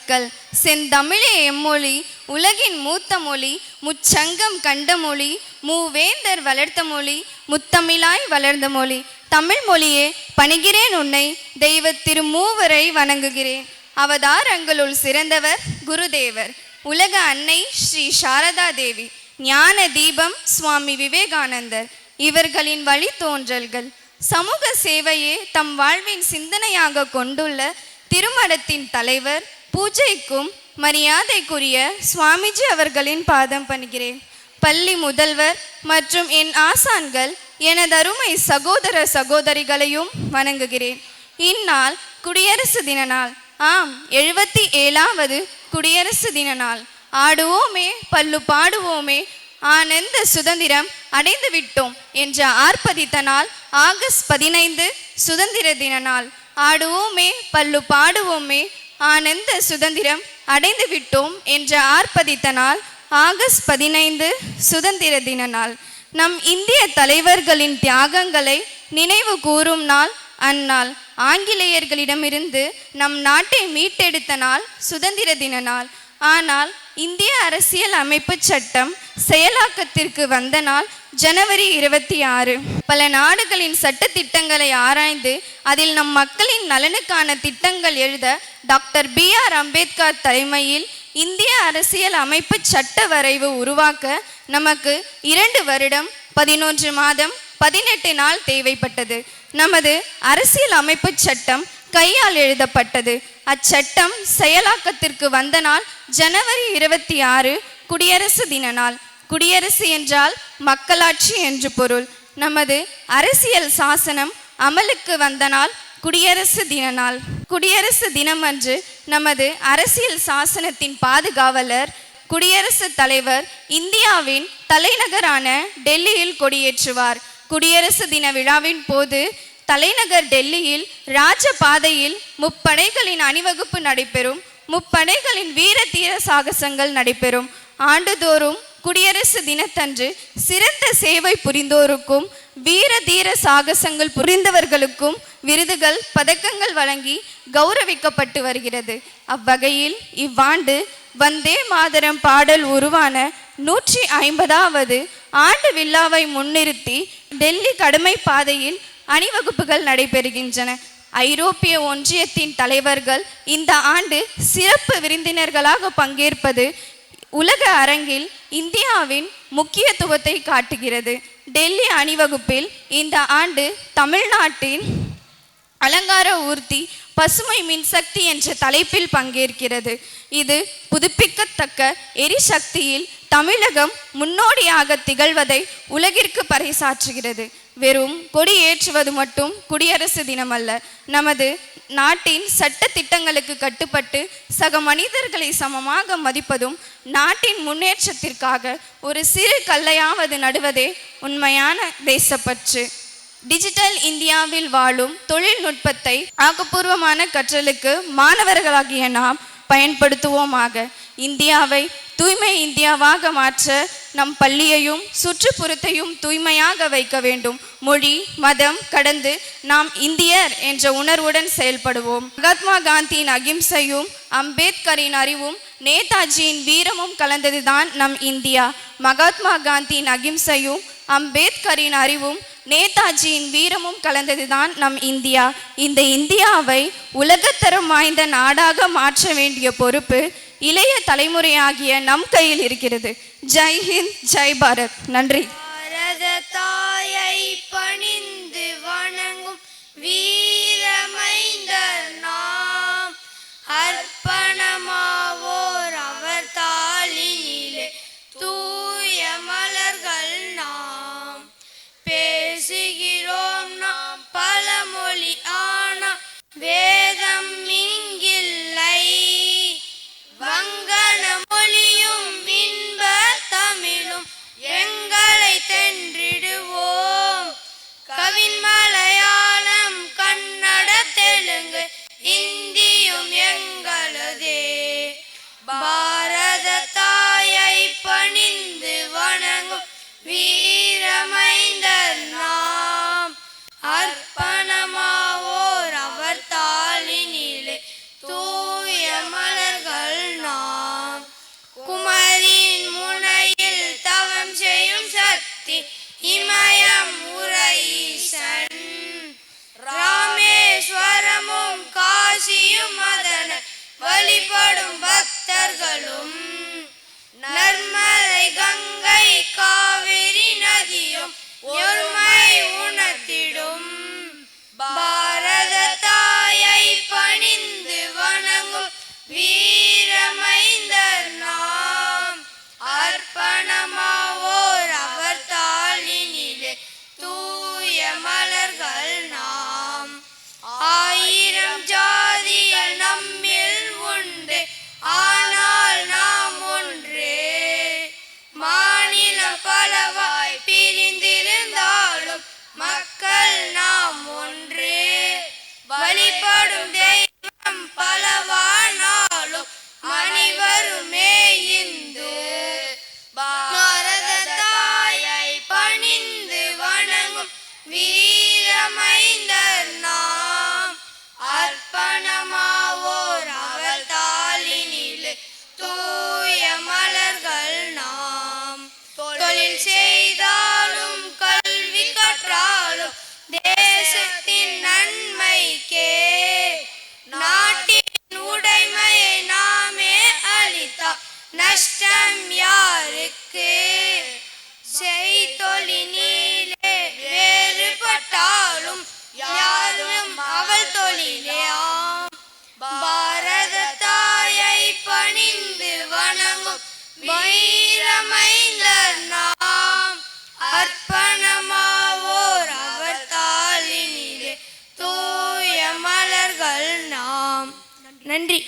மக்கள். செந்தமிழே எம்மொழி, உலகின் மூத்த மொழி, முச்சங்கம் கண்ட மொழி, மூவேந்தர் வளர்த்த மொழி, முத்தமிழாய் வளர்ந்த மொழி. தமிழ் மொழியே, பணிகிறேன் உன்னை, தெய்வ திருமூவரை வணங்குகிறேன். அவதாரங்களுள் சிறந்தவர் குருதேவர், உலக அன்னை ஸ்ரீ சாரதா தேவி, ஞான தீபம் சுவாமி விவேகானந்தர் இவர்களின் வழித்தோன்றல்கள். சமூக சேவையே தம் வாழ்வின் சிந்தனையாக கொண்டுள்ள திருமடத்தின் தலைவர், பூஜைக்கும் மரியாதைக்குரிய சுவாமிஜி அவர்களின் பாதம் பணிகிறேன். பள்ளி முதல்வர் மற்றும் என் ஆசான்கள், எனது அருமை சகோதர சகோதரிகளையும் வணங்குகிறேன். இந்நாள் குடியரசு தின நாள். ஆம், 77வது குடியரசு தின நாள். ஆடுவோமே பல்லு பாடுவோமே, ஆனந்த சுதந்திரம் அடைந்து விட்டோம் என்ற ஆர்ப்பரித்த நாள் ஆகஸ்ட் 15 சுதந்திர தின நாள். ஆடுவோமே பல்லு பாடுவோமே, ஆனந்த சுதந்திரம் அடைந்து விட்டோம் என்ற ஆர்ப்பரித்த நாள் ஆகஸ்ட் 15 சுதந்திர தின நாள். நம் இந்திய தலைவர்களின் தியாகங்களை நினைவு கூறும் நாள் அந்நாள். ஆங்கிலேயர்களிடமிருந்து நம் நாட்டை மீட்டெடுத்த நாள் சுதந்திர தின நாள். ஆனால் இந்திய அரசியல் அமைப்பு சட்டம் செயலாக்கத்திற்கு வந்த நாள் ஜனவரி 26. பல நாடுகளின் சட்ட திட்டங்களை ஆராய்ந்து அதில் நம் மக்களின் நலனுக்கான திட்டங்கள் எழுத டாக்டர் BR அம்பேத்கர் தலைமையில் இந்திய அரசியல் அமைப்பு சட்ட வரைவு உருவாக்க நமக்கு 2 வருடம் 11 மாதம் 18 நாள் தேவைப்பட்டது. நமது அரசியல் அமைப்பு சட்டம் கையால் எழுதப்பட்டது. அச்சட்டம் செயலாக்கத்திற்கு வந்த நாள் ஜனவரி 26 குடியரசு தின நாள். குடியரசு என்றால் மக்களாட்சி என்று பொருள். நமது அரசியல் சாசனம் அமலுக்கு வந்த நாள் குடியரசு தின நாள். குடியரசு தினம் அன்று நமது அரசியல் சாசனத்தின் பாதுகாவலர் குடியரசுத் தலைவர் இந்தியாவின் தலைநகரான டெல்லியில் கொடியேற்றுவார். குடியரசு தின விழாவின் போது தலைநகர் டெல்லியில் ராஜபாதையில் முப்படைகளின் அணிவகுப்பு நடைபெறும். முப்படைகளின் வீர தீர சாகசங்கள் நடைபெறும். ஆண்டுதோறும் குடியரசு தினத்தன்று சிறந்த சேவை புரிந்தோருக்கும் வீர தீர சாகசங்கள் புரிந்தவர்களுக்கும் விருதுகள் பதக்கங்கள் வழங்கி கௌரவிக்கப்பட்டு வருகிறது. அவ்வகையில் இவ்வாண்டு வந்தே மாதரம் பாடல் உருவான 150வது ஆண்டு விழாவை முன்னிறுத்தி டெல்லி கடமை பாதையில் அணிவகுப்புகள் நடைபெறுகின்றன. ஐரோப்பிய ஒன்றியத்தின் தலைவர்கள் இந்த ஆண்டு சிறப்பு விருந்தினர்களாக பங்கேற்பது உலக அரங்கில் இந்தியாவின் முக்கியத்துவத்தை காட்டுகிறது. டெல்லி அணிவகுப்பில் இந்த ஆண்டு தமிழ்நாட்டின் அலங்கார ஊர்தி பசுமை மின்சக்தி என்ற தலைப்பில் பங்கேற்கிறது. இது புதுப்பிக்கத்தக்க எரிசக்தியில் தமிழகம் முன்னோடியாக திகழ்வதை உலகிற்கு பறைசாற்றுகிறது. வெறும் கொடி ஏற்றுவது மட்டும் குடியரசு தினம் அல்ல. நமது நாட்டின் சட்ட திட்டங்களுக்கு கட்டுப்பட்டு சக மனிதர்களை சமமாக மதிப்பதும் நாட்டின் முன்னேற்றத்திற்காக ஒரு சிறு கல்லையாவது நடுவதே உண்மையான தேசப்பற்று. டிஜிட்டல் இந்தியாவில் வாழும் தொழில்நுட்பத்தை ஆக்கப்பூர்வமான கற்றலுக்கு மாணவர்களாகிய நாம் பயன்படுத்துவோமாக. இந்தியாவை தூய்மை இந்தியாவாக மாற்ற நம் பள்ளியையும் சுற்றுப்புறத்தையும் தூய்மையாக வைக்க வேண்டும். மொழி மதம் கடந்து நாம் இந்தியர் என்ற உணர்வுடன் செயல்படுவோம். மகாத்மா காந்தியின் அகிம்சையும் அம்பேத்கரின் அறிவும் நேதாஜியின் வீரமும் கலந்ததுதான் நம் இந்தியா. மகாத்மா காந்தியின் அகிம்சையும் அம்பேத்கரின் அறிவும் நேதாஜியின் வீரமும் கலந்ததுதான் நம் இந்தியா. இந்த இந்தியாவை உலகத்தரம் வாய்ந்த நாடாக மாற்ற வேண்டிய பொறுப்பு இளைய தலைமுறையாகிய நம் கையில் இருக்கிறது. ஜெய் ஹிந்த், ஜெய் பாரத். நன்றி. பாரத தாயை பணிந்து வணங்கும் வீரமைந்தர் நாம், அர்ப்பணமாவோர் அவர் தாளினிலே தூய மலர்கள் நாம். பேசுகிறோம் நாம் பல மொழி, ஆனால் வேதம் இங்கில்லை. வங்கண மொழியும் இன்ப தமிழும் எங்களை தென்றிடுவோம். வழிபடும் பக்தர்களும் நர்மதை கங்கை காவிரி நதியும் ஒருமை உணர்த்திடும் பாரத தாயை பணிந்து வணங்கும் வீரமைந்தர் நாம் அர்ப்பணமாவோர் அவர் தாளினிலே தூய மலர்கள் நாம் ஆயிரம் ஜாதிகள் நம்மில் உண்டு ஆனால் நாம் ஒன்றே மாநிலம் பலவாய் பிரிந்திருந்தாலும் மக்கள் நாம் ஒன்றே வழிபடும் தெய்வம் பலவானாலும் அனைவருமே இந்து பாரத தாயை பணிந்து வணங்கும் வீரமைந்தர் நாம் அர்ப்பணமாவோர் அவள் தாளினிலே தூய மலர்கள் நாம் தொழில் செய்தாலும் கல்வி கற்றாலும் தேசத்தின் நன்மைக்கே நாட்டின் உடைமையை நாமே அளித்தால் நஷ்டம் யாருக்கு செய்தொழிலே வேறுபட்டாலும் யாரும் அவள் தொழிலே ஆம் பாரத தாயை பணிந்து வணங்கும் வீரமைந்தர் நாம் அர்ப்பணமாவோர் அவர் தாளினிலே தூய மலர்கள் நாம். நன்றி.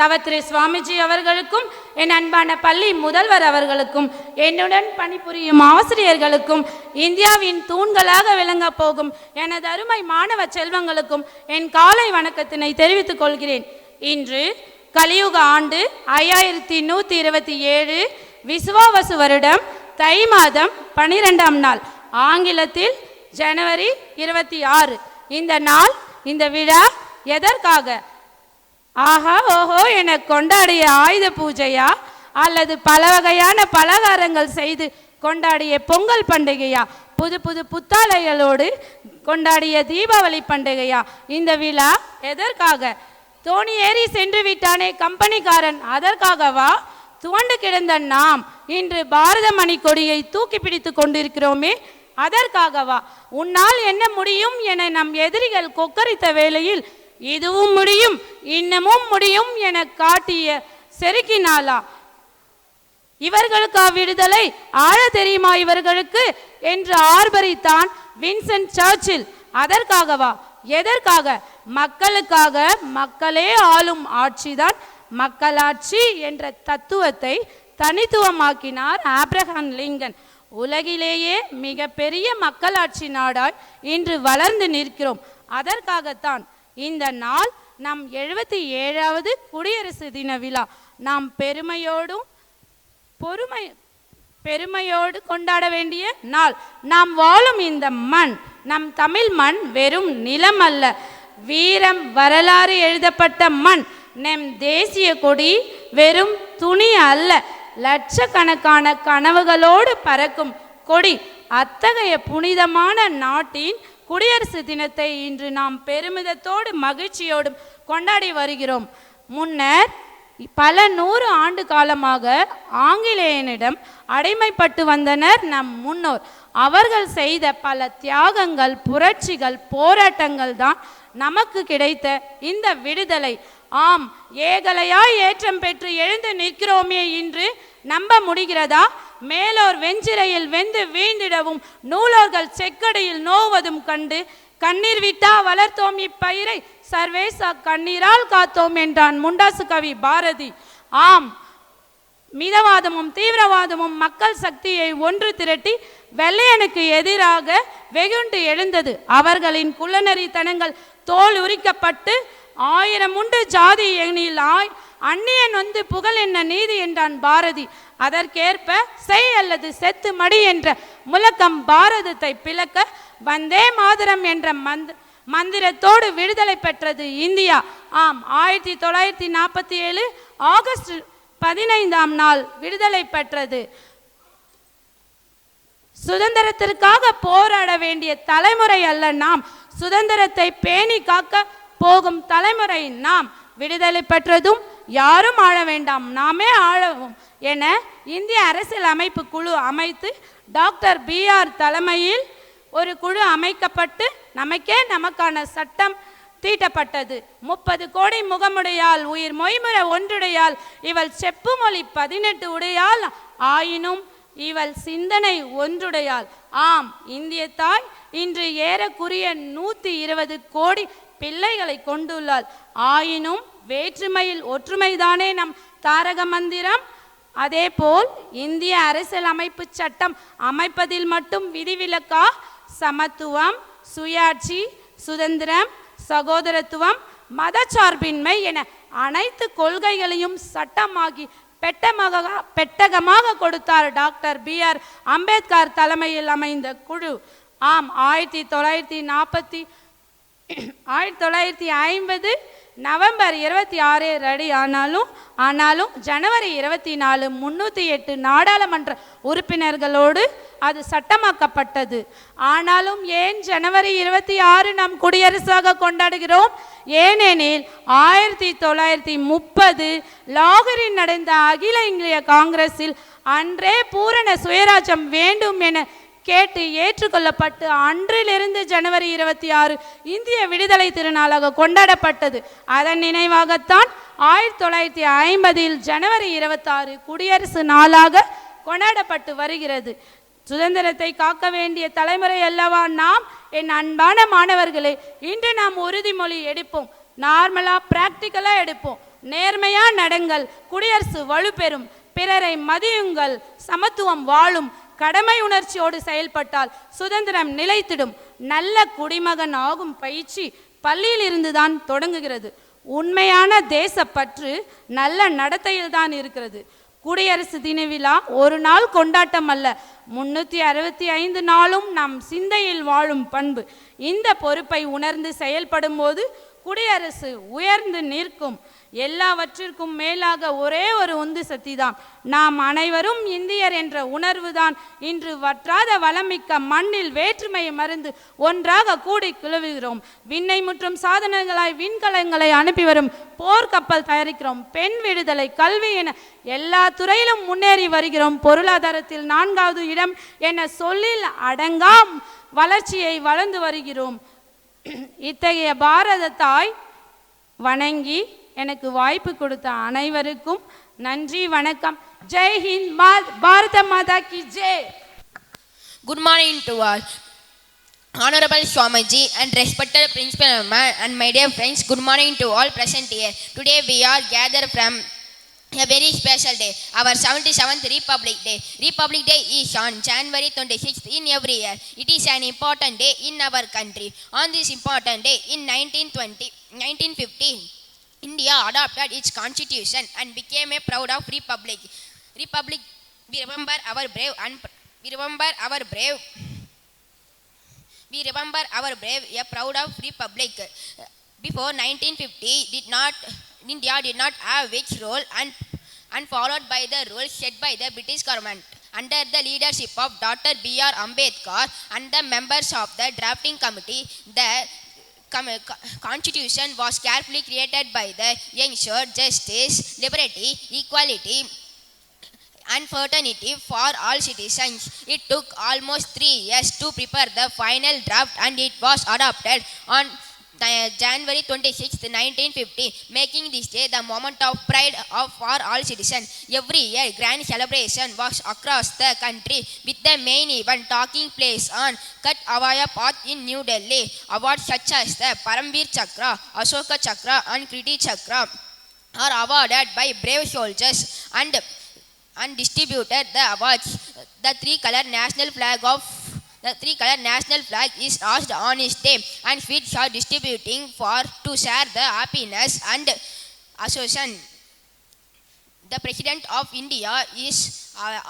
தவத்திரு சுவாமிஜி அவர்களுக்கும், என் அன்பான பள்ளி முதல்வர் அவர்களுக்கும், என்னுடன் பணிபுரியும் ஆசிரியர்களுக்கும், இந்தியாவின் தூண்களாக விளங்க போகும் எனது அருமை மாணவ செல்வங்களுக்கும் என் காலை வணக்கத்தினை தெரிவித்துக் கொள்கிறேன். இன்று கலியுக ஆண்டு 5127 விசுவாவசு வருடம் தை மாதம் 12ஆம் நாள், ஆங்கிலத்தில் ஜனவரி 26. இந்த நாள், இந்த விழா எதற்காக? ஆஹா ஓஹோ என கொண்டாடிய ஆயுத பூஜையா, அல்லது பல வகையான பலகாரங்கள் செய்து கொண்டாடிய பொங்கல் பண்டிகையா, புது புது புத்தாடைகளோடு கொண்டாடிய தீபாவளி பண்டிகையா? இந்த விழா எதற்காக? தோணி ஏறி சென்று விட்டானே கம்பெனிக்காரன், அதற்காகவா? துவண்டு கிடந்த நாம் இன்று பாரத மணி கொடியை தூக்கி பிடித்து கொண்டிருக்கிறோமே, அதற்காகவா? உன்னால் என்ன முடியும் என நம் எதிரிகள் கொக்கரித்த வேளையில் இதுவும் முடியும் இன்னமும் முடியும் என காட்டிய செருக்கினாலா? இவர்களுக்கா விடுதலை? ஆழ தெரியுமா இவர்களுக்கு என்று ஆர்ப்பரித்தான் வின்சென்ட் சர்ச்சில். அதற்காகவா? எதற்காக? மக்களுக்காக. மக்களே ஆளும் ஆட்சிதான் மக்களாட்சி என்ற தத்துவத்தை தனித்துவமாக்கினார் ஆப்ரஹாம் லிங்கன். உலகிலேயே மிக பெரிய மக்களாட்சி நாடாய் இன்று வளர்ந்து நிற்கிறோம். அதற்காகத்தான் இந்த நாள் நம் 77வது குடியரசு தின விழா. நாம் பெருமையோடு கொண்டாட வேண்டிய நாள். நாம் வாழும் இந்த மண், நம் தமிழ் மண் வெறும் நிலம் அல்ல, வீரம் வரலாறு எழுதப்பட்ட மண். நம் தேசிய கொடி வெறும் துணி அல்ல, லட்சக்கணக்கான கனவுகளோடு பறக்கும் கொடி. அத்தகைய புனிதமான நாட்டின் குடியரசு தினத்தை இன்று நாம் பெருமிதத்தோடு மகிழ்ச்சியோடும் கொண்டாடி வருகிறோம். முன்னர் பல 100 ஆண்டு காலமாக ஆங்கிலேயனிடம் அடிமைப்பட்டு வந்தனர் நம் முன்னோர். அவர்கள் செய்த பல தியாகங்கள், புரட்சிகள், போராட்டங்கள் தான் நமக்கு கிடைத்த இந்த விடுதலை. ஆம், ஏகலையாய் ஏற்றம் பெற்று எழுந்து நிற்கிறோமே இன்று. நம்ப முடிகிறதா? மேலோர் வெஞ்சிரையில் வெந்து வீழ்ந்திடவும் நூலோர்கள் செக்கடியில் நோவதும் கண்டு கண்ணீர் விட்டா வளர்த்தோம் இப்பயிரை, சர்வேசா கண்ணீரால் காத்தோம் என்றான் முண்டாசு கவி பாரதி. ஆம், மிதவாதமும் தீவிரவாதமும் மக்கள் சக்தியை ஒன்று திரட்டி வெள்ளையனுக்கு எதிராக வெகுண்டு எழுந்தது. அவர்களின் குள்ளநரித்தனங்கள் தோல் உரிக்கப்பட்டு 1000 உண்டு ஜாதி எண்ணில் அந்நியன் வந்து புகழ் என்ன நீதி என்றான் பாரதி. அதற்கேற்ப செய் அல்லது செத்து மடி என்ற முழக்கம் பாரதத்தை பிளக்க வந்தே மாதரம் என்ற மந்திரத்தோடு விடுதலை பெற்றது இந்தியா. ஆம், 1947 ஆகஸ்ட் 15ஆம் நாள் விடுதலை பெற்றது. சுதந்திரத்திற்காக போராட வேண்டிய தலைமுறை அல்ல நாம், சுதந்திரத்தை பேணி காக்க போகும் தலைமுறை நாம். விடுதலை பெற்றதும் யாரும் ஆள வேண்டாம், நாமே ஆளவும் என இந்திய அரசியல் அமைப்பு குழு அமைத்து டாக்டர் BR தலைமையில் ஒரு குழு அமைக்கப்பட்டு நமக்கான சட்டம் தீட்டப்பட்டது. 30 கோடி முகமுடையால் உயிர் மொய்முறை ஒன்றுடையால் இவள் செப்பு மொழி 18 உடையால் ஆயினும் இவள் சிந்தனை ஒன்றுடையால். ஆம், இந்திய தாய் இன்று ஏறக்குறைய 120 கோடி பிள்ளைகளை கொண்டுள்ளாள். ஆயினும் வேற்றுமையில் ஒற்றுமைதானே நம் தாரக மந்திரம். அதேபோல் இந்திய அரசியல் அமைப்பு சட்டம் அமைப்பதில் மட்டும் விதிவிலக்கா? சமத்துவம், சுயாட்சி, சுதந்திரம், சகோதரத்துவம், மதச்சார்பின்மை என அனைத்து கொள்கைகளையும் சட்டமாகி பெட்டகமாக கொடுத்தார் டாக்டர் BR அம்பேத்கர் தலைமையில் அமைந்த குழு. ஆம், 1950 நவம்பர் 26 ரெடி ஆனாலும் ஜனவரி 24 308 நாடாளுமன்ற உறுப்பினர்களோடு அது சட்டமாக்கப்பட்டது. ஆனாலும் ஏன் ஜனவரி 26 நாம் குடியரசாக கொண்டாடுகிறோம்? ஏனெனில் 1930 லாகூரில் நடந்த அகில இந்திய காங்கிரஸில் அன்றே பூரண சுயராஜ்யம் வேண்டும் என கேட்டு ஏற்றுக்கொள்ளப்பட்டு அன்றிலிருந்து ஜனவரி 26 இந்திய விடுதலை திருநாளாக கொண்டாடப்பட்டது. அதன் நினைவாகத்தான் 1950 ஜனவரி 26 குடியரசு நாளாக கொண்டாடப்பட்டு வருகிறது. சுதந்திரத்தை காக்க வேண்டிய தலைமுறை அல்லவா நாம்? என் அன்பான மாணவர்களே, இன்று நாம் உறுதிமொழி எடுப்போம். நார்மலாக ப்ராக்டிக்கலாக எடுப்போம். நேர்மையா நடங்கள், குடியரசு வலுப்பெறும், பிறரை மதியுங்கள், சமத்துவம் வாழும், கடமை உணர்ச்சியோடு செயல்பட்டால் சுதந்திரம் நிலைத்திடும். நல்ல குடிமகன் ஆகும் பயிற்சி பள்ளியில் இருந்துதான் தொடங்குகிறது. உண்மையான தேசப்பற்று நல்ல நடத்தையில் தான் இருக்கிறது. குடியரசு தின விழா ஒரு நாள் கொண்டாட்டம் அல்ல, 365 நாளும் நம் சிந்தையில் வாழும் பண்பு. இந்த பொறுப்பை உணர்ந்து செயல்படும் போது குடியரசு உயர்ந்து நிற்கும். எல்லாவற்றிற்கும் மேலாக ஒரே ஒரு உந்து சக்தி தான், நாம் அனைவரும் இந்தியர் என்ற உணர்வு தான் இன்று வற்றாத வளமிக்க மண்ணில் வேற்றுமையை மறந்து ஒன்றாக கூடி குழுவுகிறோம். விண்ணை முற்றும் சாதனைகளாய் விண்கலங்களை அனுப்பி வரும் போர்க்கப்பல் தயாரிக்கிறோம். பெண் விடுதலை, கல்வி என எல்லா துறையிலும் முன்னேறி வருகிறோம். பொருளாதாரத்தில் 4வது இடம் என சொல்லில் அடங்கா வளர்ச்சியை வளர்ந்து வருகிறோம். இத்தகைய பாரத தாய் வணங்கி எனக்கு வாய்ப்பு கொடுத்த அனைவருக்கும் நன்றி, வணக்கம். ஜெய் ஹிந்த், பாரத மாதா கி Jai. Good morning to all. Honorable Swamiji and respected Principal Ma'am and my dear friends, good morning to all present here. Today we are gathered from a very special day, our 77th Republic Day. Republic Day is on January 26th in every year. It is an important day in our country. On this important day in 1915, India adopted its constitution and became a proud of republic. We remember our brave, a proud of republic. Before 1950, India did not have which role and followed by the rules set by the British government. Under the leadership of Dr. B.R. Ambedkar and the members of the drafting committee, the Constitution was carefully created by the ensured justice, liberty, equality and fraternity for all citizens. It took almost 3 years to prepare the final draft and it was adopted on January 26, 1950, making this day the moment of pride for all citizens. Every year, grand celebration was across the country with the main event taking place on Kat Avaya Path in New Delhi. Awards such as the Paramveer Chakra, Ashoka Chakra and Kriti Chakra are awarded by brave soldiers and distributed the awards. The three-color national flag is hoisted on its day and sweets are distributing to share the happiness and association. The President of India is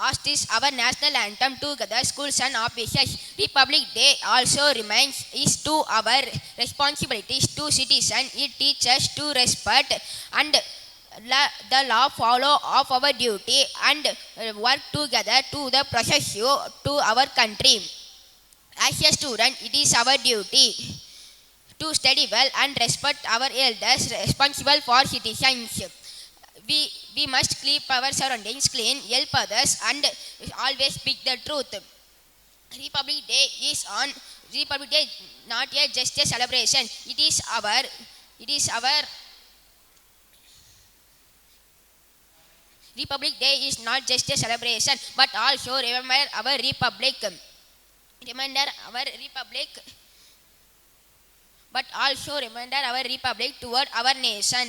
asked our national anthem together, schools and offices. Republic Day also reminds us to our responsibilities to citizens. It teaches to respect and the law, follow of our duty and work together to the process to our country. As a student, it is our duty to study well and respect our elders, responsible for citizens. We must keep our surroundings clean, help others and always speak the truth. Republic Day is not just a celebration. It is our Republic Day is not just a celebration, but also remember our republic. Toward our nation.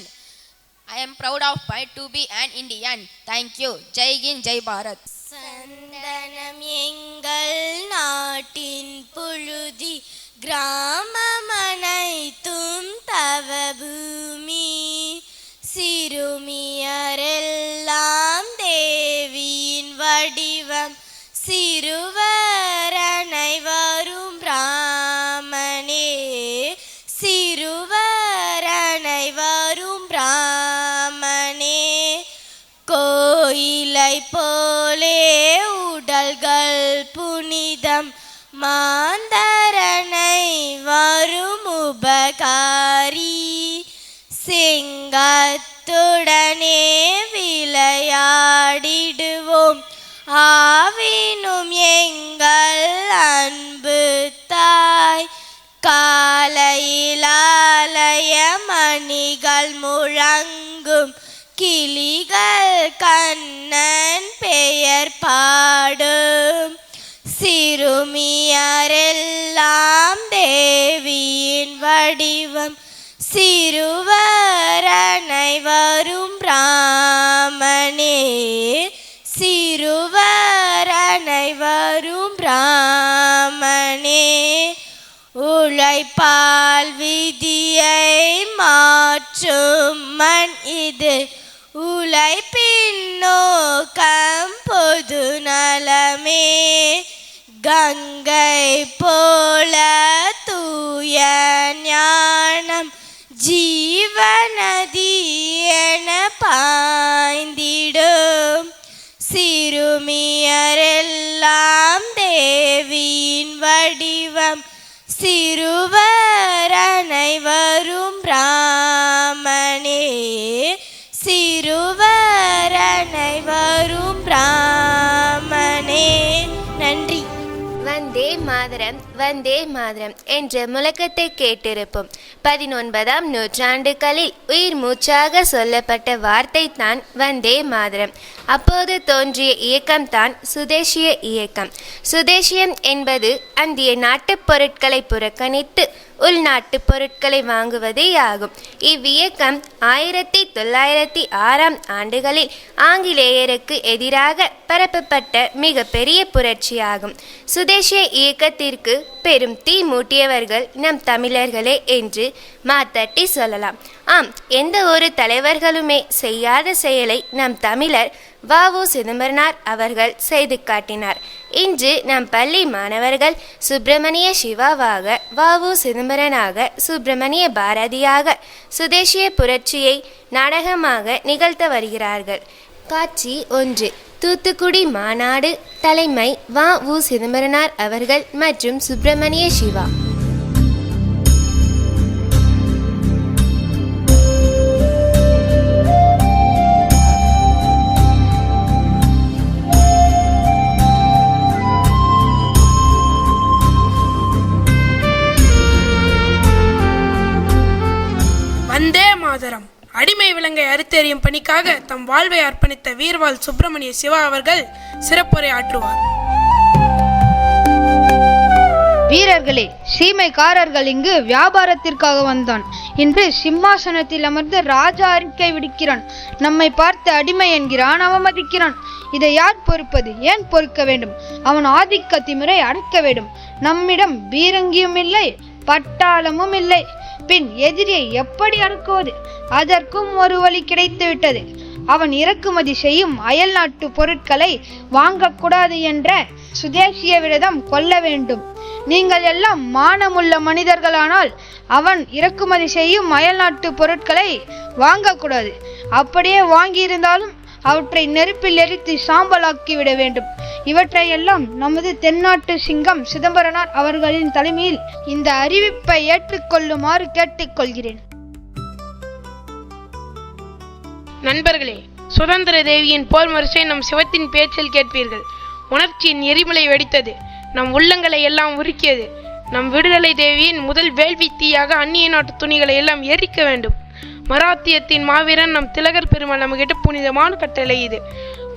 I am proud of pride to be an Indian. Thank you. Jai Hind, Jai Bharat. சந்தனம் எங்கள் நாட்டின் புழுதி, கிராமமனைத்தும் தவ பூமி, சிறுமியரெல்லாம் தேவியின் வடிவம், சிறுவரனை வரும் பிராமணே, சிறுவரனை வரும் பிராமணே, கோயிலை போலே உடல்கள் புனிதம், மாந்தரனை வரும் உபகாரி, சிங்கத்துடனே விளையாடிடுவோம், ஆவினும் எங்கள் அன்பு தாய், காலையில் ஆலய மணிகள் முழங்கும், கிளிகள் கண்ணன் பெயர் பாடும், சிறுமியரெல்லாம் தேவியின் வடிவம், சிறுவர் அனைவரும் பிராமணே, சிறுவர் அனைவரும் பிராமணே. உழைப்பால் விதியை மாற்றும் மண் இது, உழைப்பின் நோக்கம் பொது நலமே. கங்கை போல தூய ஞானம் ஜீவநதி என பாய்ந்திடும். சிறுமியரெல்லாம் தேவியின் வடிவம், சிறுவர் அனைவரும் பிராமணே, சிறுவர் அனைவரும் பிராமணே. நன்றி. வந்தே மாதரம் வந்தே மாதரம் என்ற முழக்கத்தை கேட்டிருப்போம். 19ஆம் நூற்றாண்டுகளில் உயிர் மூச்சாக சொல்லப்பட்ட வார்த்தை தான் வந்தே மாதரம். அப்போது தோன்றிய இயக்கம்தான் சுதேசிய இயக்கம். சுதேசியம் என்பது அந்நிய நாட்டுப் பொருட்களை புறக்கணித்து உள்நாட்டு பொருட்களை வாங்குவதே ஆகும். இவ்வியக்கம் 1906ஆம் ஆண்டுகளில் ஆங்கிலேயருக்கு எதிராக பரப்பப்பட்ட மிக பெரிய புரட்சியாகும். சுதேசிய இயக்கத்திற்கு பெரும் தீ மூட்டியவர்கள் நம் தமிழர்களே என்று மாத்தட்டி சொல்லலாம். ஆம், எந்த ஒரு தலைவர்களுமே செய்யாத செயலை நம் தமிழர் வ.உ. சிதம்பரனார் அவர்கள் செய்து காட்டினார். இன்று நம் பள்ளி மாணவர்கள் சுப்பிரமணிய சிவாவாக, வ.உ. சிதம்பரனாக, சுப்பிரமணிய பாரதியாக சுதேசிய புரட்சியை நாடகமாக நிகழ்த்த வருகிறார்கள். காட்சி 1. தூத்துக்குடி மாநாடு. தலைமை வ.உ. சிதம்பரனார் அவர்கள் மற்றும் சுப்பிரமணிய சிவா. வந்தே மாதரம். அடிமை விலங்கை அறுத்தெறியும் பணிக்காக தம் வாழ்வை அர்ப்பணித்த வீரவாள் சுப்பிரமணிய சிவா அவர்கள் சிறப்புரை ஆற்றுவார். வீரர்களே, சீமைக்காரர்கள் இங்கு வியாபாரத்திற்காக வந்தான். இன்று சிம்மாசனத்தில் அமர்ந்து ராஜா அறிக்கை விடுக்கிறான். நம்மை பார்த்து அடிமை என்கிறான், அவமதிக்கிறான். இதை யார் பொறுப்பது? ஏன் பொறுக்க வேண்டும்? அவன் ஆதிக்க திமிரை அடக்க வேண்டும். நம்மிடம் பீரங்கியும் இல்லை, பட்டாளமும் இல்லை. பின் எதிரியை எப்படி அடக்குவது? அதற்கும் ஒரு வழி கிடைத்து விட்டது. அவன் இறக்குமதி செய்யும் அயல் நாட்டு பொருட்களை வாங்கக்கூடாது என்ற சுதேசிய விரதம் கொள்ள வேண்டும். நீங்கள் எல்லாம் மானமுள்ள மனிதர்களானால் அவன் இறக்குமதி செய்யும் அயல் நாட்டு பொருட்களை வாங்கக்கூடாது. அப்படியே வாங்கியிருந்தாலும் அவற்றை நெருப்பில் எரித்து சாம்பலாக்கிவிட வேண்டும். இவற்றையெல்லாம் நமது தென்னாட்டு சிங்கம் சிதம்பரனார் அவர்களின் தலைமையில் இந்த அறிவிப்பை ஏற்றுக்கொள்ளுமாறு கேட்டுக்கொள்கிறேன். நண்பர்களே, சுதந்திர தேவியின் போர் வரிசை நம் சிவத்தின் பேச்சில் கேட்பீர்கள். உணர்ச்சியின் எரிமலை வெடித்தது, நம் உள்ளங்களை எல்லாம் உருக்கியது. நம் விடுதலை தேவியின் முதல் வேள்வி தீயாக அந்நிய நாட்டு துணிகளை எல்லாம் எரிக்க வேண்டும். மராத்தியத்தின் மாவீரன் நம் திலகர் பெருமாள் நமக்கிட்ட புனிதமான கட்டளை இது.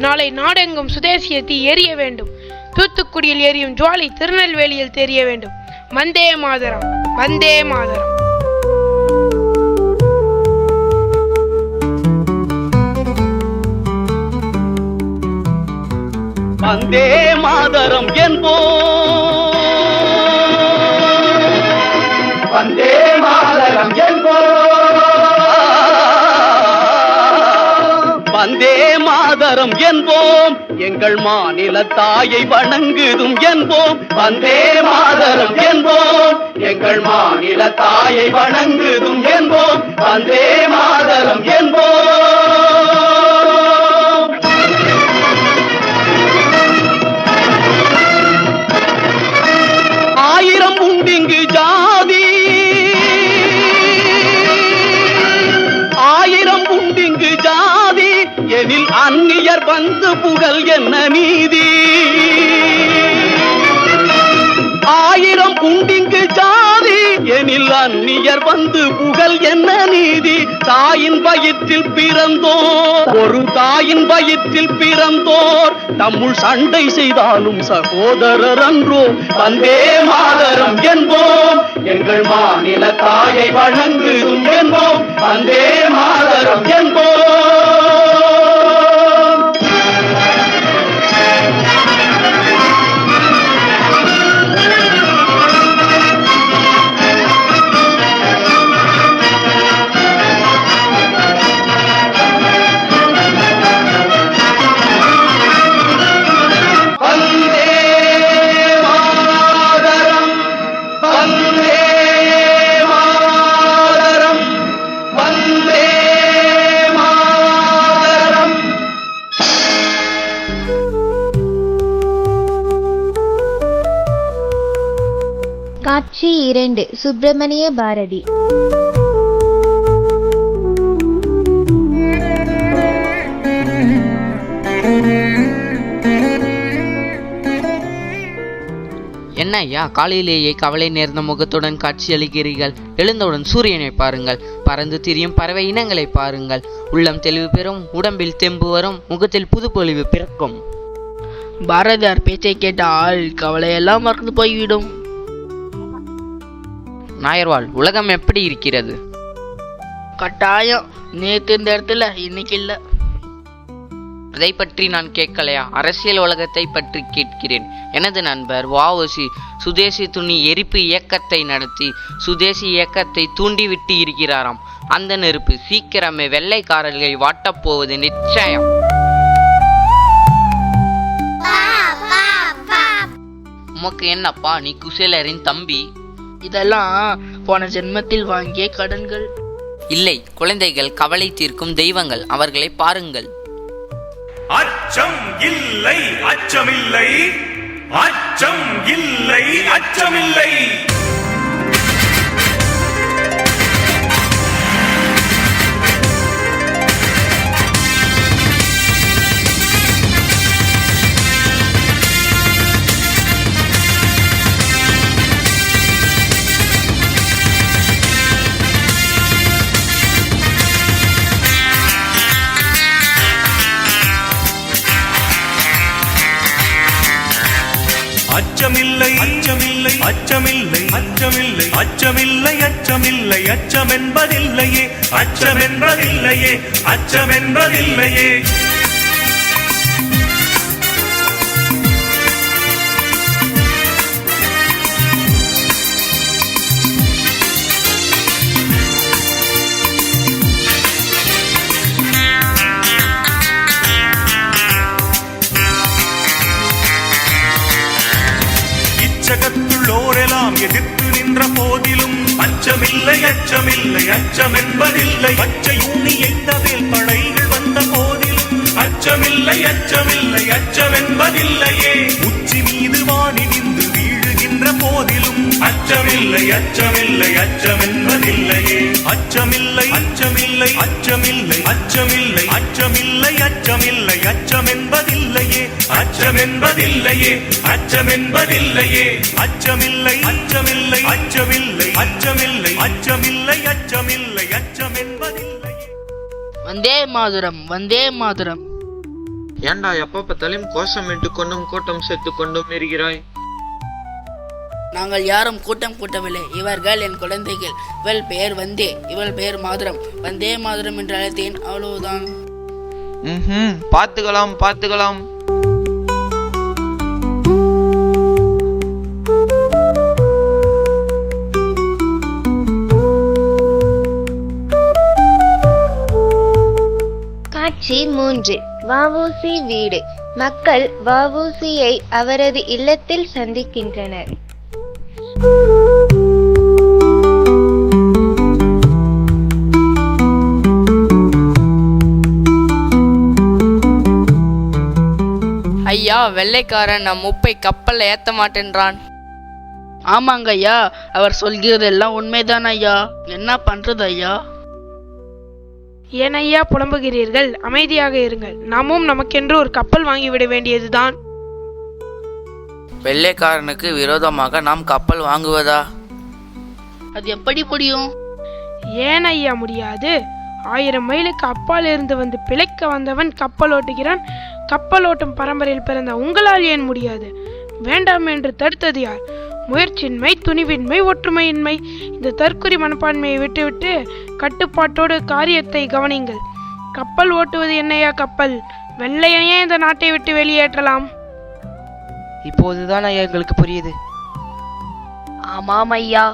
நாளை நாடெங்கும் சுதேசிய தீ எரிய வேண்டும். தூத்துக்குடியில் எரியும் ஜுவாலி திருநெல்வேலியில் தெரிய வேண்டும். வந்தே மாதரம், வந்தே மாதரம். வந்தே மாதரம் என்போம், வந்தே மாதரம் என்போம், வந்தே மாதரம் என்போம். எங்கள் மாநில தாயை வணங்குதும் என்போம். வந்தே மாதரம் என்போம், எங்கள் மாநில தாயை வணங்குதும் என்போம். வந்தே மாதரம் என்போம். ஆயிரம் உண்டிங்கு ஜாதி, ஆயிரம் உண்டிங்கு ஜாதி, எனில் அந்நியர் வந்து புகழ் என்ன நீதி. ஆயிரம் உண்டிங்கு ஜாதி, எனில் எனில் அந்நியர் வந்து புகழ் என்ன நீதி? தாயின் வயிற்றில் பிறந்தோர், ஒரு தாயின் வயிற்றில் பிறந்தோர் தம்முள் சண்டை செய்தாலும் சகோதரர் அன்றோ. வந்தே மாதரம் என்போம், எங்கள் மாநில தாயை வணங்குதும் என்போம். வந்தே மாதரம் என்போம். காட்சி 2 சுப்பிரமணிய பாரதி. என்ன ஐயா, காலையிலேயே கவலை நேர்ந்த முகத்துடன் காட்சியளிக்கிறீர்கள்? எழுந்தவுடன் சூரியனை பாருங்கள், பறந்து திரியும் பறவை இனங்களை பாருங்கள். உள்ளம் தெளிவு பெறும், உடம்பில் தெம்பு வரும், முகத்தில் புதுப்பொலிவு பிறக்கும். பாரதியார் பேச்சை கேட்டால் கவலையெல்லாம் மறந்து போய்விடும். நாயர்வாள், உலகம் எப்படி இருக்கிறது? கட்டாயம் நேற்று இந்த இடத்துல இன்னைக்கு இல்ல. அதை பற்றி நான் கேட்கலையா, அரசியல் உலகத்தை பற்றி கேட்கிறேன். எனது நண்பர் வ.உ.சி. சுதேசி துணி எரிப்பு இயக்கத்தை நடத்தி சுதேசி இயக்கத்தை தூண்டிவிட்டு இருக்கிறாராம். அந்த நெருப்பு சீக்கிரமே வெள்ளைக்காரர்களை வாட்டப் போவது நிச்சயம். உமக்கு என்னப்பா, நீ குசேலரின் தம்பி? இதெல்லாம் போன ஜென்மத்தில் வாங்கிய கடன்கள். இல்லை, குழந்தைகள் கவலை தீர்க்கும் தெய்வங்கள், அவர்களை பாருங்கள். அச்சம் இல்லை, அச்சமில்லை, அச்சம் இல்லை, அச்சமில்லை. அச்சமில்லை, அச்சமில்லை, அச்சமில்லை, அச்சமில்லை, அச்சமில்லை, அச்சமில்லை, அச்சமென்பதில்லையே, அச்சமென்பதில்லையே, அச்சமென்பதில்லையே. இச்சகத்துள்ளோரெல்லாம் எதிர்த்து நின்ற போதிலும் அச்சமில்லை, அச்சமில்லை, அச்சமென்பதில்லை. பச்சை ஊனி எய்த வேல் படைகள் வந்த போதிலும் அச்சமில்லை, அச்சமில்லை, அச்சமென்பதில்லையே. உச்சி மீது வானி நின்று வீழுகின்ற போதிலும் அச்சமில்லை, அச்சமில்லை, அச்சமென்பதில்லையே. அச்சமில்லை, அச்சமில்லை, அச்சமில்லை, அச்சமில்லை, அச்சமில்லை, அச்சமில்லை, அச்சமென்பதில்லையே, அச்சமென்பதில்லையே, அச்சமென்பதில்லையே. அச்சமில்லை, அச்சமில்லை, அச்சமில்லை, அச்சமில்லை, அச்சமில்லை, அச்சமில்லை, அச்சமென்பதில்லையே. வந்தே மாதரம், வந்தே மாதரம். ஏண்டா எப்ப பார்த்தாலும் கோஷமிட்டு கொண்டும் கூட்டம் சேர்த்து கொண்டும் இருக்கிறாய்? நாங்கள் யாரும் கூட்டம் கூட்டவில்லை. இவர்கள் என் குழந்தைகள். இவள் பெயர் வந்தே, இவள் பெயர் மாதரம். வந்தே மாதரம் என்று அழைத்தேன், அவ்வளவுதான். பார்த்துக்கலாம், பார்த்துக்கலாம். காட்சி 3 வ.உ.சி. வீடு. மக்கள் வ.உ.சி.யை அவரது இல்லத்தில் சந்திக்கின்றனர். ஐயா, வெள்ளைக்காரன் நம் உப்பை கப்பல்ல ஏத்த மாட்டேன்றான். ஆமாங்க ஐயா, அவர் சொல்கிறதெல்லாம் உண்மைதான் ஐயா. என்ன பண்றது ஐயா? ஏன் ஐயா புலம்புகிறீர்கள்? அமைதியாக இருங்கள். நாமும் நமக்கென்று ஒரு கப்பல் வாங்கிவிட வேண்டியதுதான். வெள்ளைக்காரனுக்கு விரோதமாக நாம் கப்பல் வாங்குவதா? அது எப்படி முடியும்? ஏன் ஐயா முடியாது? 1000 மைலுக்கு அப்பால் இருந்து வந்து பிழைக்க வந்தவன் கப்பல் ஓட்டுகிறான். கப்பல் ஓட்டும் பரம்பரையில் பிறந்த உங்களால் ஏன் முடியாது? வேண்டாம் என்று தடுத்தது யார்? முயற்சியின்மை, துணிவின்மை, ஒற்றுமையின்மை. இந்த தற்குறி மனப்பான்மையை விட்டுவிட்டு கட்டுப்பாட்டோடு காரியத்தை கவனிங்கள். கப்பல் ஓட்டுவது என்னையா கப்பல்? வெள்ளையனையே இந்த நாட்டை விட்டு வெளியேற்றலாம். இப்போதுதான் ஐயா எங்களுக்கு புரியுது. ஆமாம் ஐயா.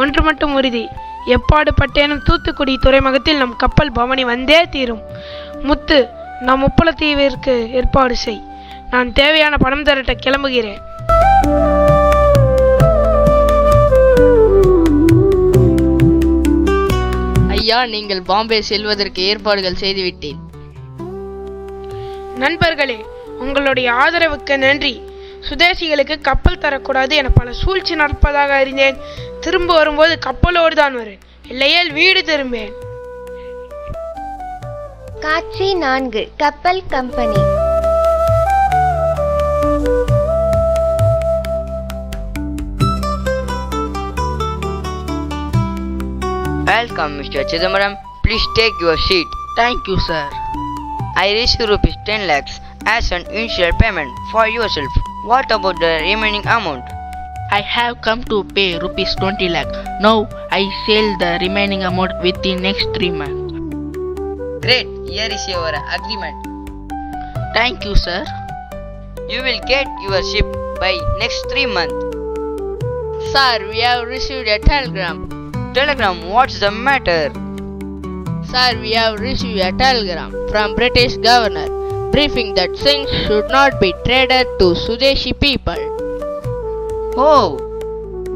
ஒன்று மட்டும் உறுதி, எப்பாடு பட்டேனும் தூத்துக்குடி துறைமுகத்தில் நம் கப்பல் பவனி வந்தே தீரும். முத்து, நம் உப்பளத்தீவிற்கு ஏற்பாடு செய். நான் தேவையான பணம் தரட்ட கிளம்புகிறேன். ஐயா, நீங்கள் பாம்பே செல்வதற்கு ஏற்பாடுகள் செய்துவிட்டேன். நண்பர்களே, உங்களுடைய ஆதரவுக்கு நன்றி. சுதேசிகளுக்கு கப்பல் தரக்கூடாது என பல சூழ்ச்சி நடப்பதாக அறிந்தேன். திரும்ப வரும்போது கப்பலோடு தான் வருவேன், இல்லையேல் வீடு திரும்பேன். காட்சி 4. கப்பல் company. Welcome, Mr. Chidambaram. Please take your seat. Thank you, sir. I receive rupees 10 lakhs as an initial payment for yourself. What about the remaining amount? I have come to pay rupees 20 lakh. Now I sell the remaining amount within next 3 months. Great. Here is your agreement. Thank you, sir. You will get your ship by next 3 months. Sir, we have received a telegram. Telegram? What's the matter? Sir, we have received a telegram from British governor briefing that things should not be traded to Sudeshi people. Oh,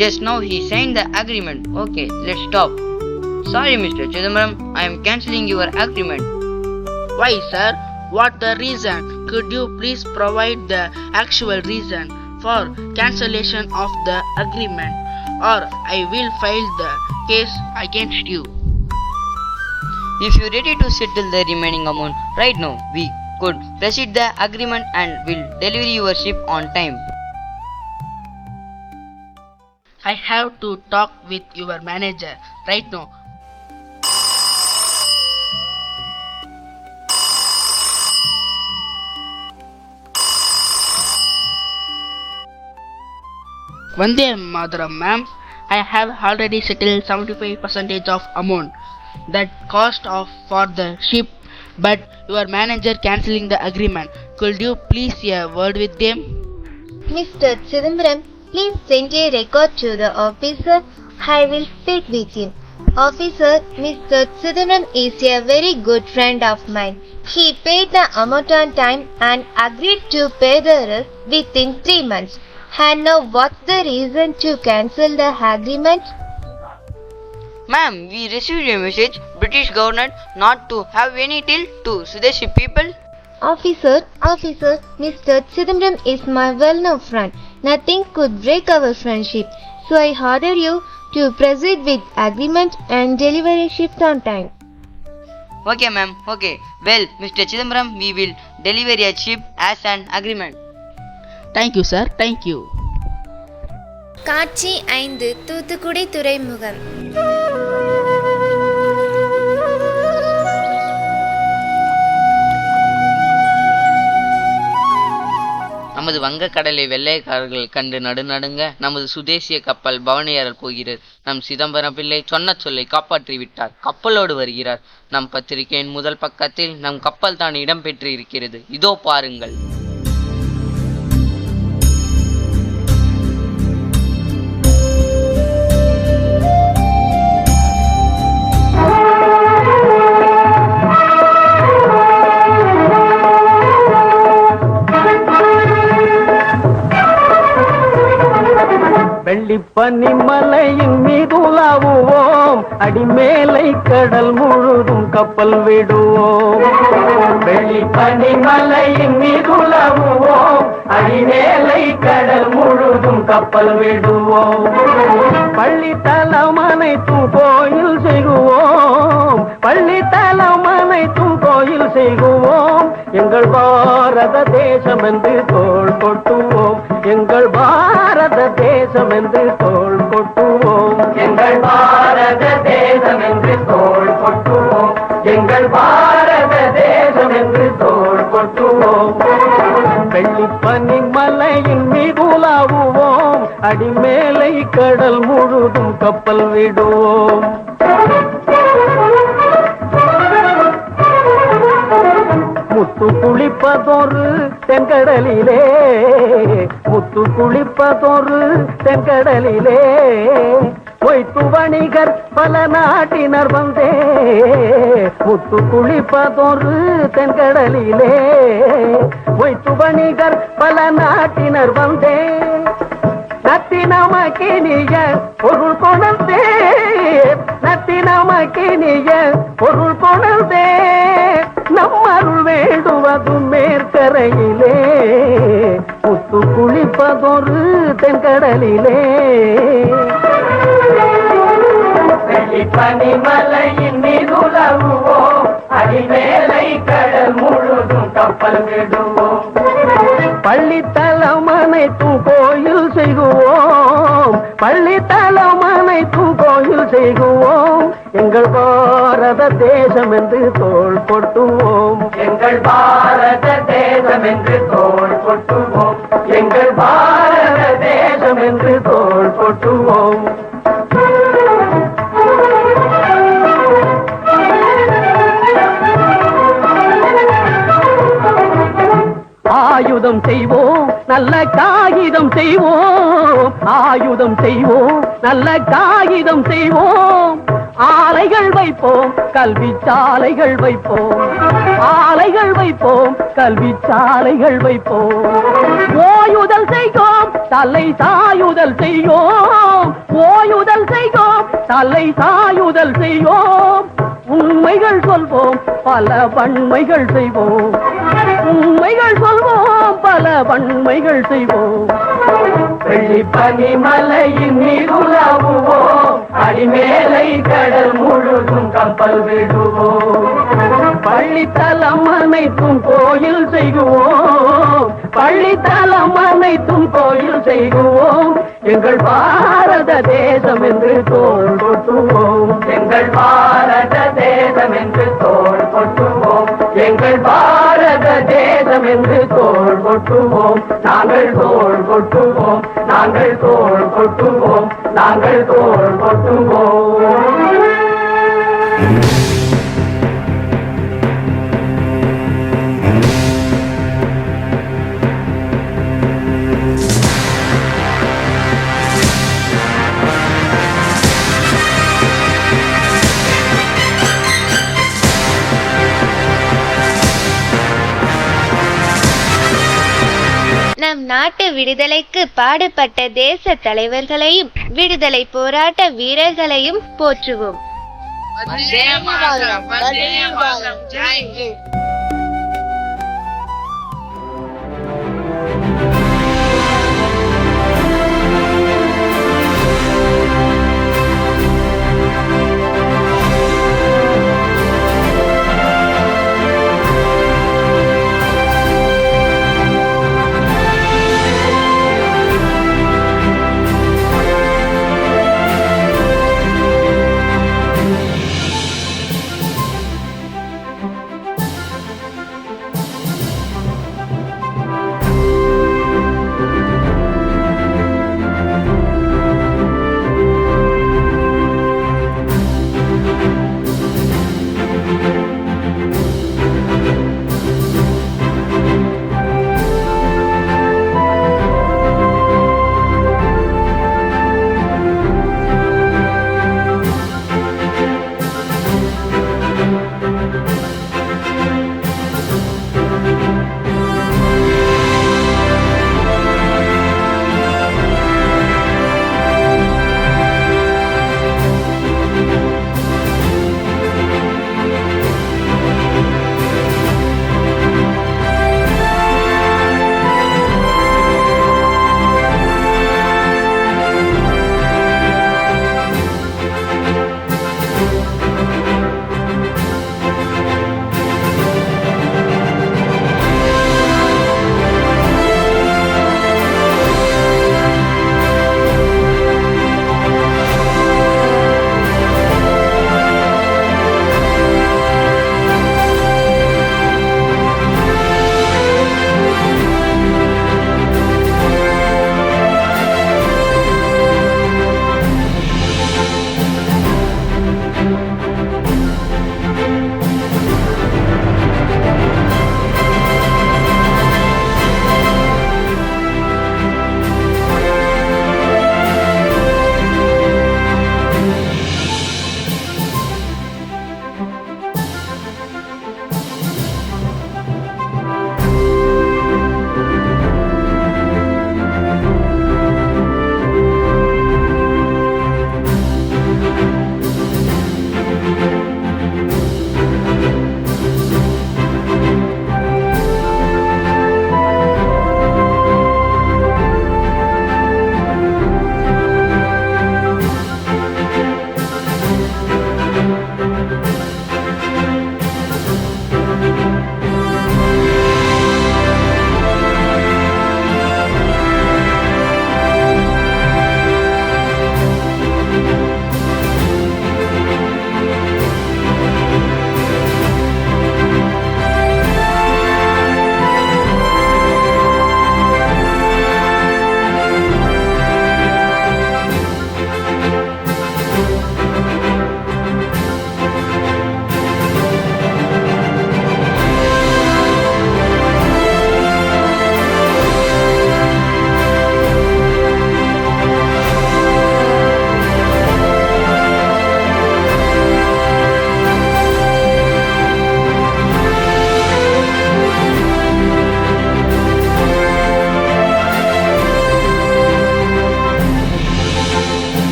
just now he signed the agreement. Okay, let's stop. Sorry, Mr. Chidambaram, I am cancelling your agreement. Why, sir? What the reason? Could you please provide the actual reason for cancellation of the agreement, or I will file the case against you. If you are ready to settle the remaining amount right now, we could proceed the agreement and will deliver your ship on time. I have to talk with your manager right now. Vande Mataram, ma'am. I have already settled 75% of amount that cost of for the ship, but your manager cancelling the agreement. Could you please say a word with them? Mr. Chidambaram, please send a record to the officer. I will speak with him. Officer, Mr. Chidambaram is a very good friend of mine. He paid the amount on time and agreed to pay the rest within 3 months. And now what's the reason to cancel the agreement? Ma'am, we received a message, British government not to have any deal to Sudeshi people. Officer, Mr. Chidambaram is my well-known friend. Nothing could break our friendship. So I order you to proceed with agreement and deliver a ship on time. Okay, ma'am. Okay. Well, Mr. Chidambaram, we will deliver a ship as an agreement. Thank you, sir. Thank you. காட்சி 5. தூத்துக்குடி துறைமுகம். நமது வங்கக்கடலை வெள்ளைக்காரர்கள் கண்டு நடுநடுங்க நமது சுதேசிய கப்பல் பவனியேறப் போகிறது. நம் சிதம்பரம் பிள்ளை சொன்ன சொல்லை காப்பாற்றி விட்டார். கப்பலோடு வருகிறார். நம் பத்திரிகையின் முதல் பக்கத்தில் நம் கப்பல் தான் இடம்பெற்று இருக்கிறது. இதோ பாருங்கள். வெள்ளிப்பனி மலையின் மீது உலாவுவோம், அடிமேலை கடல் முழுதும் கப்பல் விடுவோம். வெள்ளிப்பனி மலையின் மீது உலாவுவோம், அடிமேலை கடல் முழுதும் கப்பல் விடுவோம். பள்ளித்தலம் அனைத்தும் கோயில் செய்குவோம், பள்ளித்தலம் அனைத்தும் கோயில் செய்குவோம். எங்கள் பாரத தேசம் என்று தோள் கொட்டுவோம், எங்கள் பாரத தேசம் என்று தோள் கொட்டுவோம். தோள் கொட்டுவோம். வெள்ளிப்பனி மலையின் மீதுலாவுவோம், அடிமேலை கடல் முழுதும் கப்பல் விடுவோம். முத்து குளிப்பதொரு தென்கடலிலே, முத்து குளிப்பதொரு தென்கடலிலே, பொய்த்து வணிகர் பல நாட்டினர் வந்தே, முத்து குளிப்பதொரு தென்கடலிலே, பொய்த்து வணிகர் பல நாட்டினர் வந்தே, நத்தினமக்கினிய பொருள் கொணர்ந்தே, நத்தினமக்கினிய பொருள் கொணர்ந்தே, நம்மருள் வேண்டுவதும் மேற்கரையிலே, முத்து குளிப்பதொரு தென்கடலிலே. பனிமலையின் மீதுலவுவோம், அடிமேலை கடல் முழுதும் கப்பல் விடுவோம். பள்ளித்தலம் அனைத்தும் கோயில் செய்குவோம், பள்ளித்தலம் அனைத்தும் கோயில் செய்குவோம். எங்கள் பாரத தேசம் என்று தோள் கொட்டுவோம், எங்கள் பாரத தேசம் என்று தோள் கொட்டுவோம், எங்கள் பாரத தேசம் என்று தோள் கொட்டுவோம். ஆயுதம் செய்வோம், நல்ல காகிதம் செய்வோம், ஆயுதம் செய்வோம், நல்ல காகிதம் செய்வோம். ஆலைகள் வைப்போம், கல்வி சாலைகள் வைப்போம், ஆலைகள் வைப்போம், கல்வி சாலைகள் வைப்போம். ஓயுதல் செய்வோம், தலை சாயுதல் செய்வோம், ஓயுதல் செய்வோம், தலை சாயுதல் செய்வோம். உண்மைகள் சொல்வோம், பல வன்மைகள் செய்வோம், உண்மைகள் சொல்வோம், பல வன்மைகள் செய்வோம். வெள்ளிப்பனி மலையின் மீதுலாவுவோம், அடிமேலை கடல் முழுதும் கப்பல் விடுவோம். பள்ளித்தலம் அனைத்தும் கோயில் செய்குவோம், பள்ளித்தலம் அனைத்தும் கோயில் செய்குவோம். எங்கள் பாரத தேசம் என்று தோள் கொட்டுவோம், எங்கள் பாரத தேசம் என்று தோள் கொட்டுவோம், எங்கள் பாரத தேசம் என்று தோள் கொட்டுவோம். நாங்கள் தோள் கொட்டுவோம், நாங்கள் தோள் கொட்டுவோம், நாங்கள் தோள் கொட்டுவோம். நம் நாட்டு விடுதலைக்கு பாடுபட்ட தேச தலைவர்களையும் விடுதலை போராட்ட வீரர்களையும் போற்றுவோம்.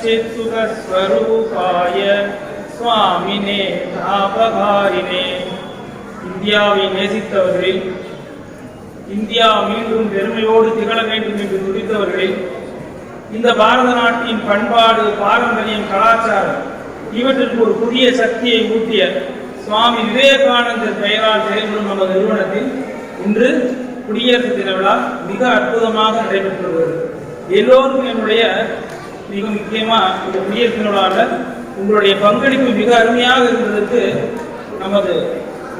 सच्चित्सुखस्वरूपाय स्वामिने तापहारिणे. இந்தியாவை நேசித்தவர்களில், இந்தியா மீண்டும் பெருமையோடு திகழ வேண்டும் என்று துடித்தவர்களில், இந்த பாரத நாட்டின் பண்பாடு, பாரம்பரியம், கலாச்சாரம் இவற்றிற்கு ஒரு புதிய சக்தியை ஊட்டிய சுவாமி விவேகானந்தர் பெயரால் செயல்படும் நமது நிறுவனத்தில் இன்று குடியரசு தின விழா மிக அற்புதமாக நடைபெற்று வருகிறது. எல்லோருக்கும் என்னுடைய மிக முக்கியமாக இந்த குடியரசு தின விழாவில் உங்களுடைய பங்களிப்பு மிக அருமையாக இருந்ததற்கு நமது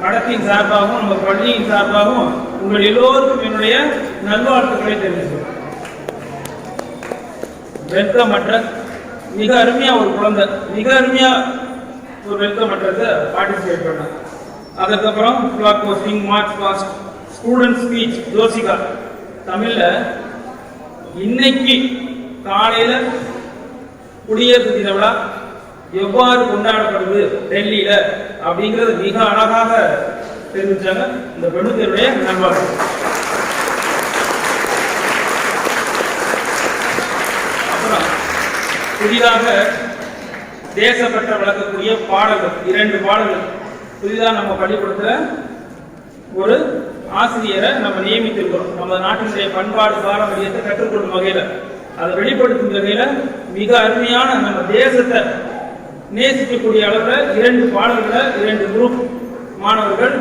மடத்தின் சார்பாகவும் நமது பள்ளியின் சார்பாகவும் உங்கள் எல்லோருக்கும் என்னுடைய நல்வாழ்த்துக்களை தெரிவிக்கிறேன். வெல்கம் அட்ரஸ் மிக அருமையா ஒரு குழந்தை மிக அருமையா ஒரு வெல்கம் அட்ரஸை பார்ட்டிசிபேட் பண்ணாங்க. அதுக்கப்புறம் flag posting, march past, student speech Josika தமிழ்ல இன்னைக்கு காலையில குடியரசு தின விழா எவ்வாறு கொண்டாடப்படுது டெல்லியில அப்படிங்கிறது மிக அழகாக தெரிவிச்சாங்க. இந்த பெண்ணுடைய நண்பர்கள். அப்புறம் புதிதாக தேசப்பற்ற வளர்க்கக்கூடிய பாடல்கள், 2 பாடல்கள் புதிதாக நம்ம பள்ளிக்கூடத்தில் ஒரு ஆசிரியரை நம்ம நியமித்திருக்கிறோம். நம்ம நாட்டினுடைய பண்பாடு பாரம்பரியத்தை கற்றுக்கொள்ளும் வகையில், அதை வெளிப்படுத்தும் வகையில் மிக அருமையான நம்ம தேசத்தை நேசிக்கக்கூடிய அளவில் 2 பாடல்களை 2 குரூப் மாணவர்கள்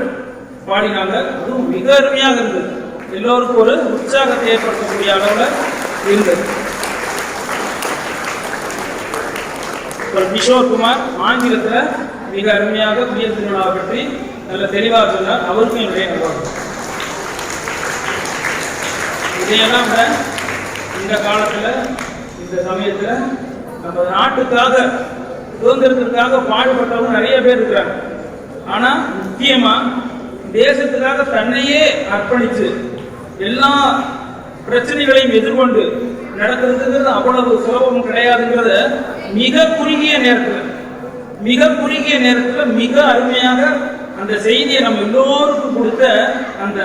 பாடினாங்க. அதுவும் மிக அருமையாக இருந்தது. எல்லோருக்கும் ஒரு உற்சாகத்தை ஏற்படுத்தக்கூடிய அளவில் இருந்தது. கிஷோர் குமார் ஆங்கிலத்தில் மிக அருமையாக குடியரசு தின விழாவை பற்றி நல்ல தெளிவாக சொன்னார். அவருக்கும் என்னுடைய நல்வாழ்த்து. இதையெல்லாம் இந்த காலத்தில், இந்த சமயத்தில் நம்ம நாட்டுக்காக, சுதந்திரத்திற்காக பாடுபட்டவங்க நிறைய பேர் இருக்கிறாங்க. ஆனா முக்கியமா தேசத்துக்காக தன்னையே அர்ப்பணிச்சு எல்லா பிரச்சனைகளையும் எதிர்கொண்டு நடக்கிறதுங்கிறது அவ்வளவு சுலபம் கிடையாதுங்கிறத மிக குறுகிய நேரத்தில் மிக அருமையாக அந்த செய்தியை நம்ம எல்லோருக்கும் கொடுத்த அந்த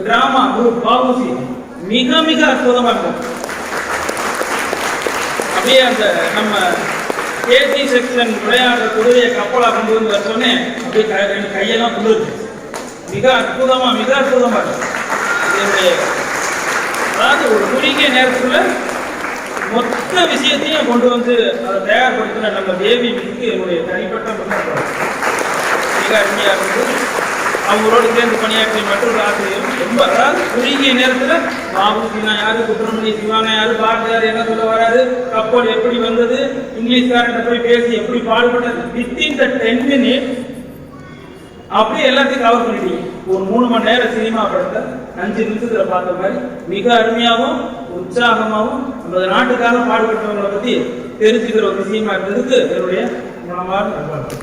டிராமா குரூப் பாபுசி மிக மிக அற்புதமா இருக்கும். அப்படியே அந்த நம்ம கேஜி செக்ஷன் விளையாடுற குதிரையை கப்பலா கொண்டு வந்து வச்சோடனே அப்படியே கையெல்லாம் குளிர்ச்சு. மிக அற்புதமா இருக்கு. அதாவது ஒரு குறுகிய நேரத்துல மொத்த விஷயத்தையும் கொண்டு வந்து அதை தயார்படுத்தின நம்ம தேவி மிக்கு என்னுடைய தனிப்பட்ட முன்னேற்றம் மிக அருமையா இருந்தது. அவங்களோடு சேர்ந்து பணியாற்றிய மற்றொரு ஆசிரியர் ரொம்ப, அதாவது குறுகிய நேரத்தில் பாபுசினா யாரு, குற்றமணி சிவானா யாரு, பாரதியார் என்ன சொல்ல வராரு, கப்பல் எப்படி வந்தது, இங்கிலீஷ்காரன் போய் பேசி எப்படி பாடுபட்டது, வித்தின் த 10 minutes அப்படியே எல்லாத்தையும் கவர் பண்ணிட்டீங்க. ஒரு 3 மணி நேரம் சினிமா படத்தை 5 நிமிஷத்துல பார்த்த மாதிரி மிக அருமையாகவும் உற்சாகமாகவும் நமது நாட்டுக்காக பாடுபட்டவங்களை பத்தி தெரிஞ்சுக்கிற ஒரு விஷயமா இருந்ததுக்கு என்னுடைய மனமார்ந்த நல்வாழ்த்து.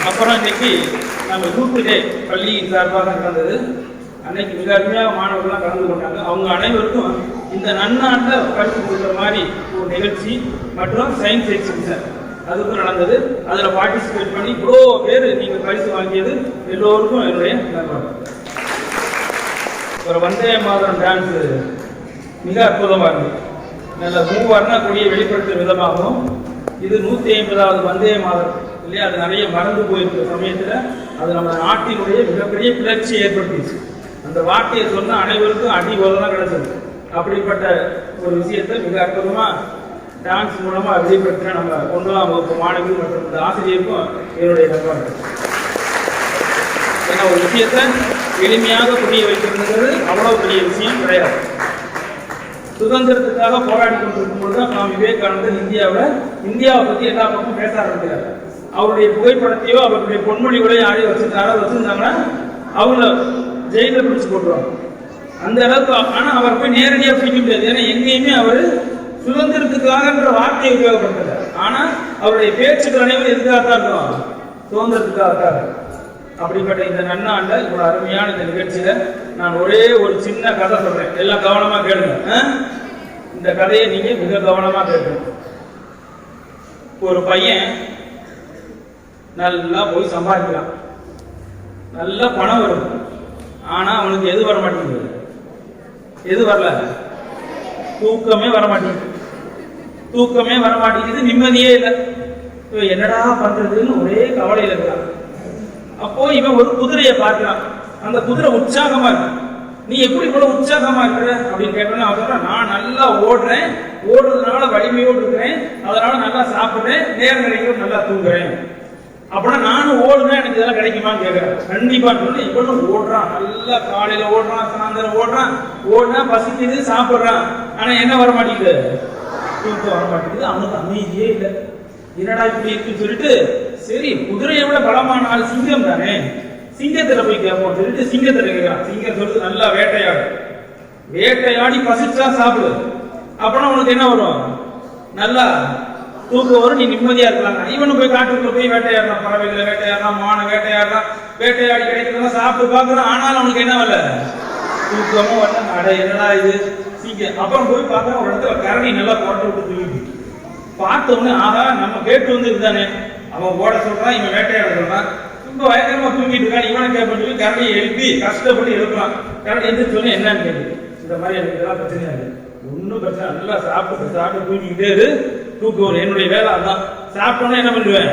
அப்புறம் இன்னைக்கு நம்ம யூத் டே பள்ளியின் சார்பாக நடந்தது. அன்னைக்கு மிக அருமையாக மாணவர்கள்லாம் கலந்து கொண்டாங்க. அவங்க அனைவருக்கும் இந்த நன்னாட்டில் கருத்து கொடுக்குற மாதிரி ஒரு நிகழ்ச்சி மற்றும் சயின்ஸ் எக்ஸிபிஷன் அதுக்கும் நடந்தது. அதில் பார்ட்டிசிபேட் பண்ணி இவ்வளோ பேர் நீங்கள் பரிசு வாங்கியது எல்லோருக்கும் என்னுடைய நல்வாழ்த்து. ஒரு வந்தே மாதரம் டான்ஸ் மிக அற்புதமாக இருந்தது. நல்ல மூவர்ண கொடியை வெளிப்படுத்தும் விதமாகவும், இது 150வது வந்தே மாதரம் இல்லையா, அது நிறைய மறந்து போயிருக்கிற சமயத்தில் அது நம்ம நாட்டினுடைய மிகப்பெரிய கிளர்ச்சியை ஏற்படுத்திச்சு. அந்த வார்த்தையை சொன்ன அனைவருக்கும் அடி உதலாம் கிடைச்சது. அப்படிப்பட்ட ஒரு விஷயத்தை மிக அற்புதமாக டான்ஸ் மூலமாக வெளிப்படுத்தின நம்ம 1ஆம் வகுப்பு மாணவிகள் மற்றும் இந்த ஆசிரியருக்கும் என்னுடைய நல்வாழ்த்து. ஏன்னா ஒரு விஷயத்தை எளிமையாக புரிய வைக்கிறதுங்கிறது அவ்வளோ பெரிய விஷயம் கிடையாது. சுதந்திரத்துக்காக போராடி கொண்டிருக்கும் பொழுது தான் சுவாமி விவேகானந்தர் இந்தியாவை பற்றி எல்லா பக்கமும் பேச ஆரம்பிக்கிறார். அவருடைய புகைப்படத்தையோ அவருடைய பொன்மொழிகளையோ யாரையும் வச்சிருந்தாங்கன்னா அவங்கள ஜெயிலில் பிடிச்சு போட்டுருவாங்க. அந்த அளவுக்கு. ஆனால் அவர் போய் நேரடியாக பிடிக்க முடியாது. ஏன்னா எங்கேயுமே அவர் சுதந்திரத்துக்காகன்ற வார்த்தையை உபயோகப்படுத்தல. ஆனால் அவருடைய பேச்சுக்கள் அனைவரும் எதுக்காகத்தான் இருக்கும், சுதந்திரத்துக்காகத்தான். அப்படிப்பட்ட இந்த நன்னாண்ட இவ்வளவு அருமையான இந்த நிகழ்ச்சியில நான் ஒரே ஒரு சின்ன கதை சொல்றேன். எல்லாம் கவனமா கேளுங்க. இந்த கதையை நீங்க மிக கவனமா கேட்கணும். ஒரு பையன் நல்லா போய் சம்பாதிக்கிறான், நல்ல பணம் வரும். ஆனா அவனுக்கு எது வர மாட்டேங்குது? எது வரல? தூக்கமே வரமாட்டேங்குது, நிம்மதியே இல்லை. என்னடா பண்றதுன்னு ஒரே கவலையில இருக்கான். அப்போ இவன் ஒரு குதிரையை பார்க்கிறான். அந்த குதிரை உற்சாகமா இருக்கு. நீ எப்படி இவ்வளவு உற்சாகமா இருக்கிற அப்படின்னு கேட்டோன்னா அவன் சொல்றான், நான் நல்லா ஓடுறதுனால வலிமையோடு இருக்கிறேன், அதனால நல்லா சாப்பிடுறேன், நேரம் கிடைக்கும் நல்லா தூங்குறேன். அப்படின்னா நானும் ஓடுனா எனக்கு இதெல்லாம் கிடைக்குமான்னு கேட்கிறேன். கண்டிப்பா சொல்லி இவனும் ஓடுறான், நல்லா காலையில ஓடுறான், சாயந்தரம் ஓடுனா பசிக்குது, சாப்பிடுறான். ஆனா என்ன வர மாட்டேங்குது, தூக்கம் வர மாட்டேங்குது. அவனுக்கு அமைதியே இல்லை. என்னடா இப்படி இருக்குன்னு சொல்லிட்டு, சரி குதிரையை விட பலமான ஆள் சிங்கம் தானே, சிங்கத்துல போய் கேட்போம் சொல்லிட்டு சிங்கத்தை கேட்கிறான். சிங்கம் சொல்லிட்டு நல்லா வேட்டையாடி பசிச்சா சாப்பிடு, அப்படின்னா உனக்கு என்ன வரும், நல்லா தூக்கம் வரும், நீ நிம்மதியா இருக்கலாம். இவனு போய் காட்டுக்குள்ள போய் வேட்டையாடுறான், பறவைகளை வேட்டையாடுறான், மான வேட்டையாடி கிடைக்கிறதா சாப்பிட்டு பாக்குறான். ஆனாலும் அவனுக்கு என்ன வரல, தூக்கமும் வரல. அட என்னடா இது சிங்கம். அப்புறம் போய் பார்க்கறான், ஒரு இடத்துல கரடி நல்லா புரட்டு விட்டு தூக்கி பார்த்த உடனே, ஆகா நம்ம கேட்டு வந்து இதுதானே, அவன் ஓட சொல்றான், இவன் வேட்டையாட சொல்றான், ரொம்ப பயங்கரமா தூங்கிட்டு இருக்கான். இவனை கேட்பன்னு சொல்லி கரடியை எழுப்பி கஷ்டப்பட்டு எழுப்புறான். கரடி எந்திரிச்சு சொல்லி என்னன்னு கேட்குது, இந்த மாதிரி எனக்கு இதெல்லாம் பிரச்சனையா இருக்கு. ஒன்றும் பிரச்சனை, நல்லா சாப்பிட்டு தூங்கிக்கிட்டே இரு, தூக்கம் வரும், என்னுடைய வேலை அதான். சாப்பிட்டோன்னா என்ன பண்ணுவேன்,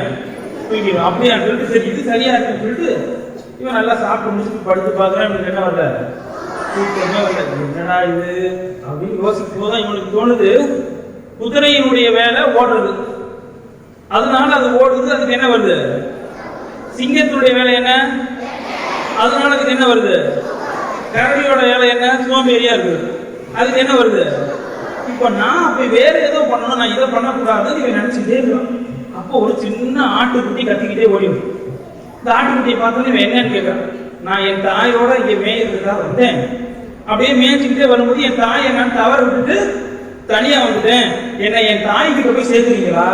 தூங்கிடுவேன். அப்படியான்னு சொல்லிட்டு சரி இது சரியா இருக்குன்னு சொல்லிட்டு இவன் நல்லா சாப்பிட்டு முடிச்சுட்டு படுத்து பார்க்குறான். இவனுக்கு என்ன வரல, தூக்கமே வரல. என்னடா இது அப்படின்னு யோசிக்கும் போதுதான் இவனுக்கு தோணுது, குதிரையினுடைய வேலை ஓடுறது, அதனால அது ஓடுது, அதுக்கு என்ன வருது, சிங்கத்தினுடைய வேலை என்ன, அதனால அதுக்கு என்ன வருது, கரடியோட வேலை என்ன, சோம்பேறியா இருக்குது, அதுக்கு என்ன வருது. இப்ப நான் அப்ப வேற ஏதோ பண்ணணும், நான் இதை பண்ணக்கூடாதுன்னு இவன் நினைச்சுட்டே இருக்கான். அப்போ ஒரு சின்ன ஆட்டுக்குட்டி கத்திக்கிட்டே ஓடிடும். இந்த ஆட்டுக்குட்டியை பார்த்தோன்னே இவன் என்னன்னு கேட்கறான். நான் என் தாயோட இங்க மேய்றதுக்காக வந்தேன், அப்படியே மேய்ச்சிக்கிட்டே வரும்போது என் தாயை நான் தவற விட்டுட்டு தனியா வந்துட்டேன், என்னை என் தாய்கிட்ட போய் சேர்த்துறீங்களா,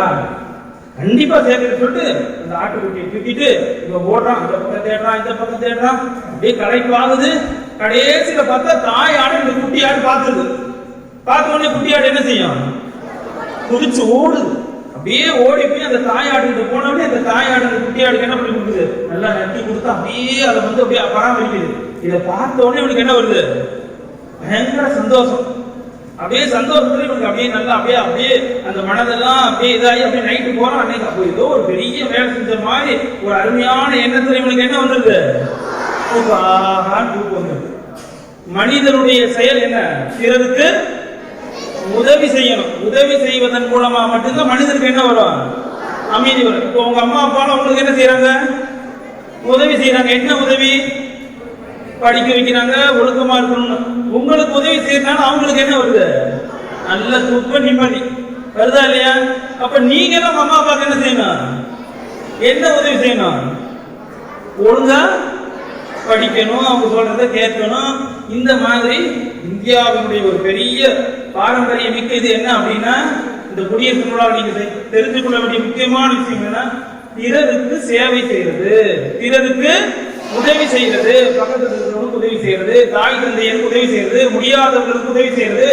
கண்டிப்பா சேர்த்து சொல்லிட்டு அந்த ஆட்டுக்குட்டியை தூக்கிட்டு இங்க ஓடுறான். இந்த பக்கம் தேடுறான், இந்த பக்கம் தேடுறான், அப்படியே களைப்பாகுது. கடைசியில பார்த்தா தாய் ஆடு இந்த குட்டி ஆடு பார்த்துருது. பார்த்த உடனே குட்டி ஆடு என்ன செய்யும், குதிச்சு ஓடுது. அப்படியே ஓடி போய் அந்த தாயாடு போன உடனே அந்த தாயாடு அந்த குட்டி ஆடுக்கு என்ன பண்ணி கொடுக்குது, நல்லா நட்டி கொடுத்து அப்படியே அதை வந்து அப்படியே பராமரிக்குது. இதை பார்த்த உடனே இவனுக்கு என்ன வருது, பயங்கர சந்தோஷம். அப்படியே சந்தோஷத்துல இவனுக்கு அப்படியே நல்லா அப்படியே அந்த மனதெல்லாம் அப்படியே இதாகி அப்படியே நைட்டு போறான். அன்னைக்கு அப்போ ஏதோ ஒரு பெரிய வேலை செஞ்ச மாதிரி ஒரு அருமையான எண்ணத்துல இவனுக்கு என்ன வந்துருது, தூக்கம் வந்துருது. மனிதனுடைய செயல் என்ன, பிறருக்கு உதவி செய்யணும். உதவி செய்வதன் மூலமா மட்டும்தான் மனிதனுக்கு என்ன வரும், அமைதி வரும். இப்போ உங்க அம்மா அப்பாலாம் உங்களுக்கு என்ன செய்யறாங்க, உதவி செய்யறாங்க. என்ன உதவி, படிக்க வைக்கிறாங்க, ஒழுக்கமா இருக்கணும்னு. உங்களுக்கு உதவி செய்யறதுனால அவங்களுக்கு என்ன வருது, நல்ல தூக்கம், நிம்மதி வருதா இல்லையா. அப்ப நீங்க எல்லாம் அம்மா அப்பாவுக்கு என்ன செய்யணும், என்ன உதவி செய்யணும், ஒழுங்கா படிக்கணும், அவங்க சொல்றதை கேட்கணும். இந்த மாதிரி இந்தியாவினுடைய ஒரு பெரிய பாரம்பரிய மிக்க இது என்ன அப்படின்னா, இந்த குடியரசு விழாவில் நீங்க தெரிந்து கொள்ள வேண்டிய முக்கியமான விஷயம் என்னன்னா, பிறருக்கு சேவை செய்யறது, பிறருக்கு உதவி செய்யறது, பக்கத்துல இருக்கிறவங்களுக்கு உதவி செய்யறது, தாய் தந்தையருக்கு உதவி செய்யறது, முடியாதவர்களுக்கு உதவி செய்யறது.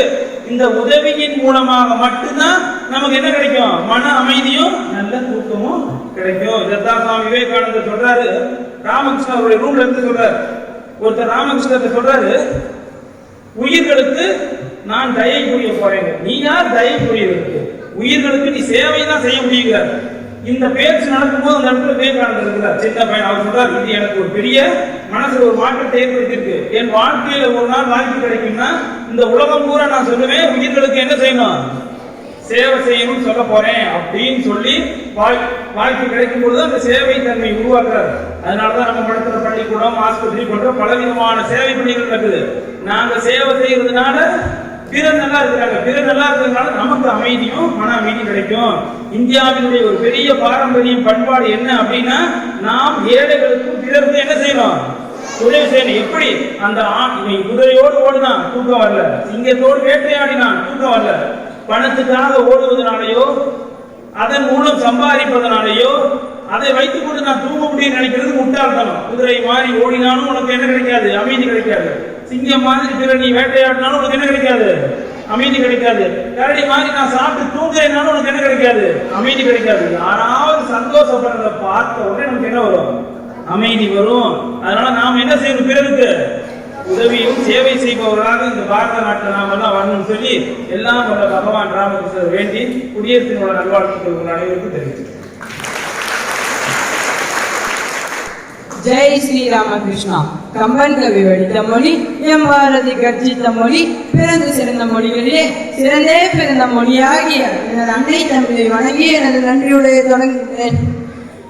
இந்த உதவியின் மூலமாக மட்டும்தான் நமக்கு என்ன கிடைக்கும், மன அமைதியும் நல்ல தூக்கமும் கிடைக்கும். இதைத்தான் சுவாமி விவேகானந்தர் சொல்றாரு. ராமகிருஷ்ணர் அவருடைய ரூம்ல இருந்து சொல்றாரு. ஒருத்தர் ராமகிருஷ்ணர் சொல்றாரு, உயிர்களுக்கு நான் தயை புரிய போறேன். நீ யார் தயை புரியறதுக்கு, உயிர்களுக்கு நீ சேவை தான் செய்ய முடியுங்கிறார். இந்த பேச்சு நடக்கும்போது அந்த இடத்துல விவேகானந்தர் இருக்கிறார், சின்ன பையன். அவர் சொல்றார், இது எனக்கு ஒரு பெரிய மனசுல ஒரு மாற்றத்தை ஏற்படுத்தியிருக்கு. என் வாழ்க்கையில ஒரு நாள் வாய்ப்பு கிடைக்கும்னா இந்த உலகம் பூரா நான் சொல்லுவேன், உயிர்களுக்கு என்ன செய்யணும், சேவை செய்யணும்னு சொல்ல போறேன் அப்படின்னு சொல்லி வாய்ப்பு கிடைக்கும் பொழுது அந்த சேவை தன்மை உருவாக்குறாரு. அதனாலதான் நம்ம படத்துல பள்ளிக்கூடம், ஆஸ்பத்திரி போன்ற பலவிதமான சேவை பணிகள் இருக்குது. நாங்க சேவை செய்யறதுனால பிறர் நல்லா இருக்கிறாங்க, பிறர் நல்லா இருக்கிறதுனால நமக்கு அமைதியும் மன அமைதியும் கிடைக்கும். இந்தியாவினுடைய ஒரு பெரிய பாரம்பரியம், பண்பாடு என்ன அப்படின்னா, நாம் ஏழைகளுக்கும் பிறருக்கு என்ன செய்யணும், உதவி செய்யணும். எப்படி அந்த குதிரையோடு ஓடுனான், தூக்கம் வரல. சிங்கத்தோடு வேட்டையாடினான், தூக்கம் வரல. பணத்துக்காக ஓடுவதனாலேயோ அதன் மூலம் சம்பாதிப்பதனாலேயோ அதை வைத்துக் கொண்டு நான் தூங்க முடியும் நினைக்கிறது முட்டாள்தனம். குதிரை மாதிரி ஓடினாலும் உனக்கு என்ன கிடைக்காது, அமைதி கிடைக்காது. சிங்கம் மாதிரி பிற நீ வேட்டையாடினாலும் உனக்கு என்ன கிடைக்காது, அமைதி கிடைக்காது. கரடி மாதிரி நான் சாப்பிட்டு தூங்குறேனாலும் உனக்கு என்ன கிடைக்காது, அமைதி கிடைக்காது. யாராவது சந்தோஷப்படுறத பார்த்த உடனே நமக்கு என்ன வரும், அமைதி வரும். அதனால நாம் என்ன செய்யணும், பிறருக்கு உதவியும் சேவை செய்பவர்களாக இந்த பாரத நாட்டில் நாம் எல்லாம் வரணும்னு சொல்லி எல்லாம் வல்ல பகவான் ராமகிருஷ்ணர் வேண்டி குடியரசினோட நல்வாழ்த்துக்கள் உங்கள் அனைவருக்கும் தெரிவிக்கிறேன். ஜெய் ஸ்ரீ ராமகிருஷ்ணா. கம்பன் கவி வடித்த மொழி, எம் பாரதி கர்ஜித்த மொழி, பிறந்து சிறந்த மொழிகளிலே சிறந்தே பிறந்த மொழியாகிய எனது அன்னை தமிழை வணங்கி எனது நன்றியுடைய தொடங்குகிறேன்.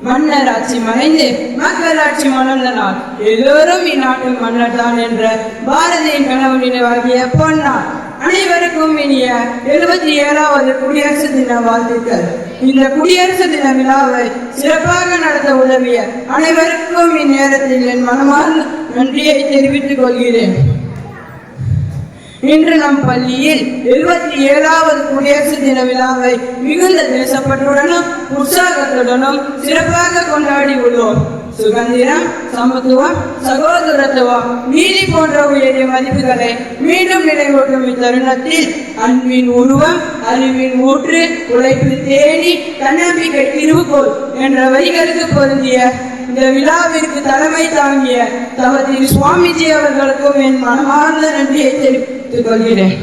மன்னர் ஆட்சி மறைந்து மக்களாட்சி மலர்ந்த நாள், எல்லோரும் இந்நாட்டு மன்னர் தான் என்ற பாரதியின் கனவு நினைவாகிய பொன்னாள். அனைவருக்கும் இனிய 77வது குடியரசு தின வாழ்த்துக்கள். இந்த குடியரசு தின விழாவை சிறப்பாக நடத்த உதவிய அனைவருக்கும் இந்நேரத்தில் என் மனமார்ந்த நன்றியை தெரிவித்துக் கொள்கிறேன். இன்று நம் பள்ளியில் 77வது குடியரசு தின விழாவை மிகுந்த தேசப்பற்றுடனும் உற்சாகத்துடனும் சிறப்பாக கொண்டாடி உள்ளோம். சுதந்திரம், சமத்துவம், சகோதரத்துவம், நீதி போன்ற உயரிய மதிப்புகளை மீண்டும் நினைவூட்டும் இத்தருணத்தில் அன்பின் உருவம், அறிவின் ஊற்று, உழைப்பில் தேடி, தன்னம்பிக்கை திருவுகோள் என்ற வரிகளுக்கு பொருந்திய இந்த விழாவிற்கு தலைமை தாங்கிய தவத்திரு சுவாமிஜி அவர்களுக்கும் என் மனமார்ந்த நன்றியை தெரிவித்துக் கொள்கிறேன்.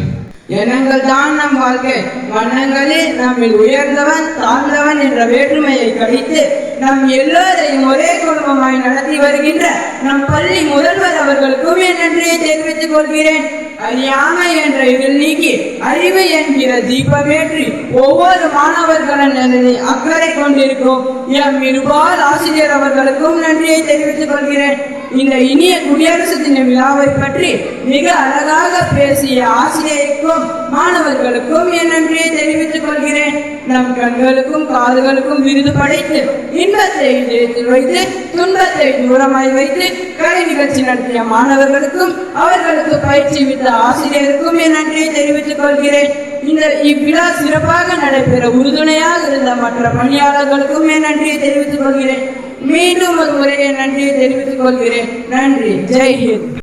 எண்ணங்கள் தான் நம் வாழ்க்கை. வண்ணங்களில் நம்மில் உயர்ந்தவன் தாழ்ந்தவன் என்ற வேற்றுமையை கழித்து நம் எல்லோரையும் ஒரே குடும்பமாய் நடத்தி வருகின்ற நம் பள்ளி முதல்வர் அவர்களுக்கும் என் நன்றியை தெரிவித்துக் கொள்கிறேன். அறியாமை என்ற இருள் நீக்கி அறிவு என்கிற தீபமேற்றி ஒவ்வொரு மாணவர்களின் அக்கறை கொண்டிருக்கும் எம் இருபால் ஆசிரியர் அவர்களுக்கும் நன்றியை தெரிவித்துக் கொள்கிறேன். இந்த இனிய குடியரசு தின விழாவை பற்றி மிக அழகாக பேசிய ஆசிரியருக்கும் மாணவர்களுக்கும் என் நன்றியை தெரிவித்துக் கொள்கிறேன். நம் கண்களுக்கும் காதுகளுக்கும் விருது படைத்து இன்பத்தை இதயத்தில் வைத்து துன்பத்தை தூரமாய் வைத்து கலை நிகழ்ச்சி நடத்திய மாணவர்களுக்கும் அவர்களுக்கு பயிற்சி வித்த ஆசிரியருக்கும் என் நன்றியை தெரிவித்துக் கொள்கிறேன். இந்த இவ்விழா சிறப்பாக நடைபெற உறுதுணையாக இருந்த மற்ற பணியாளர்களுக்கும் என் நன்றியை தெரிவித்துக் கொள்கிறேன். மீண்டும் ஒரு முறை என் நன்றியை தெரிவித்துக் கொள்கிறேன். நன்றி. ஜெய் ஹிந்த்.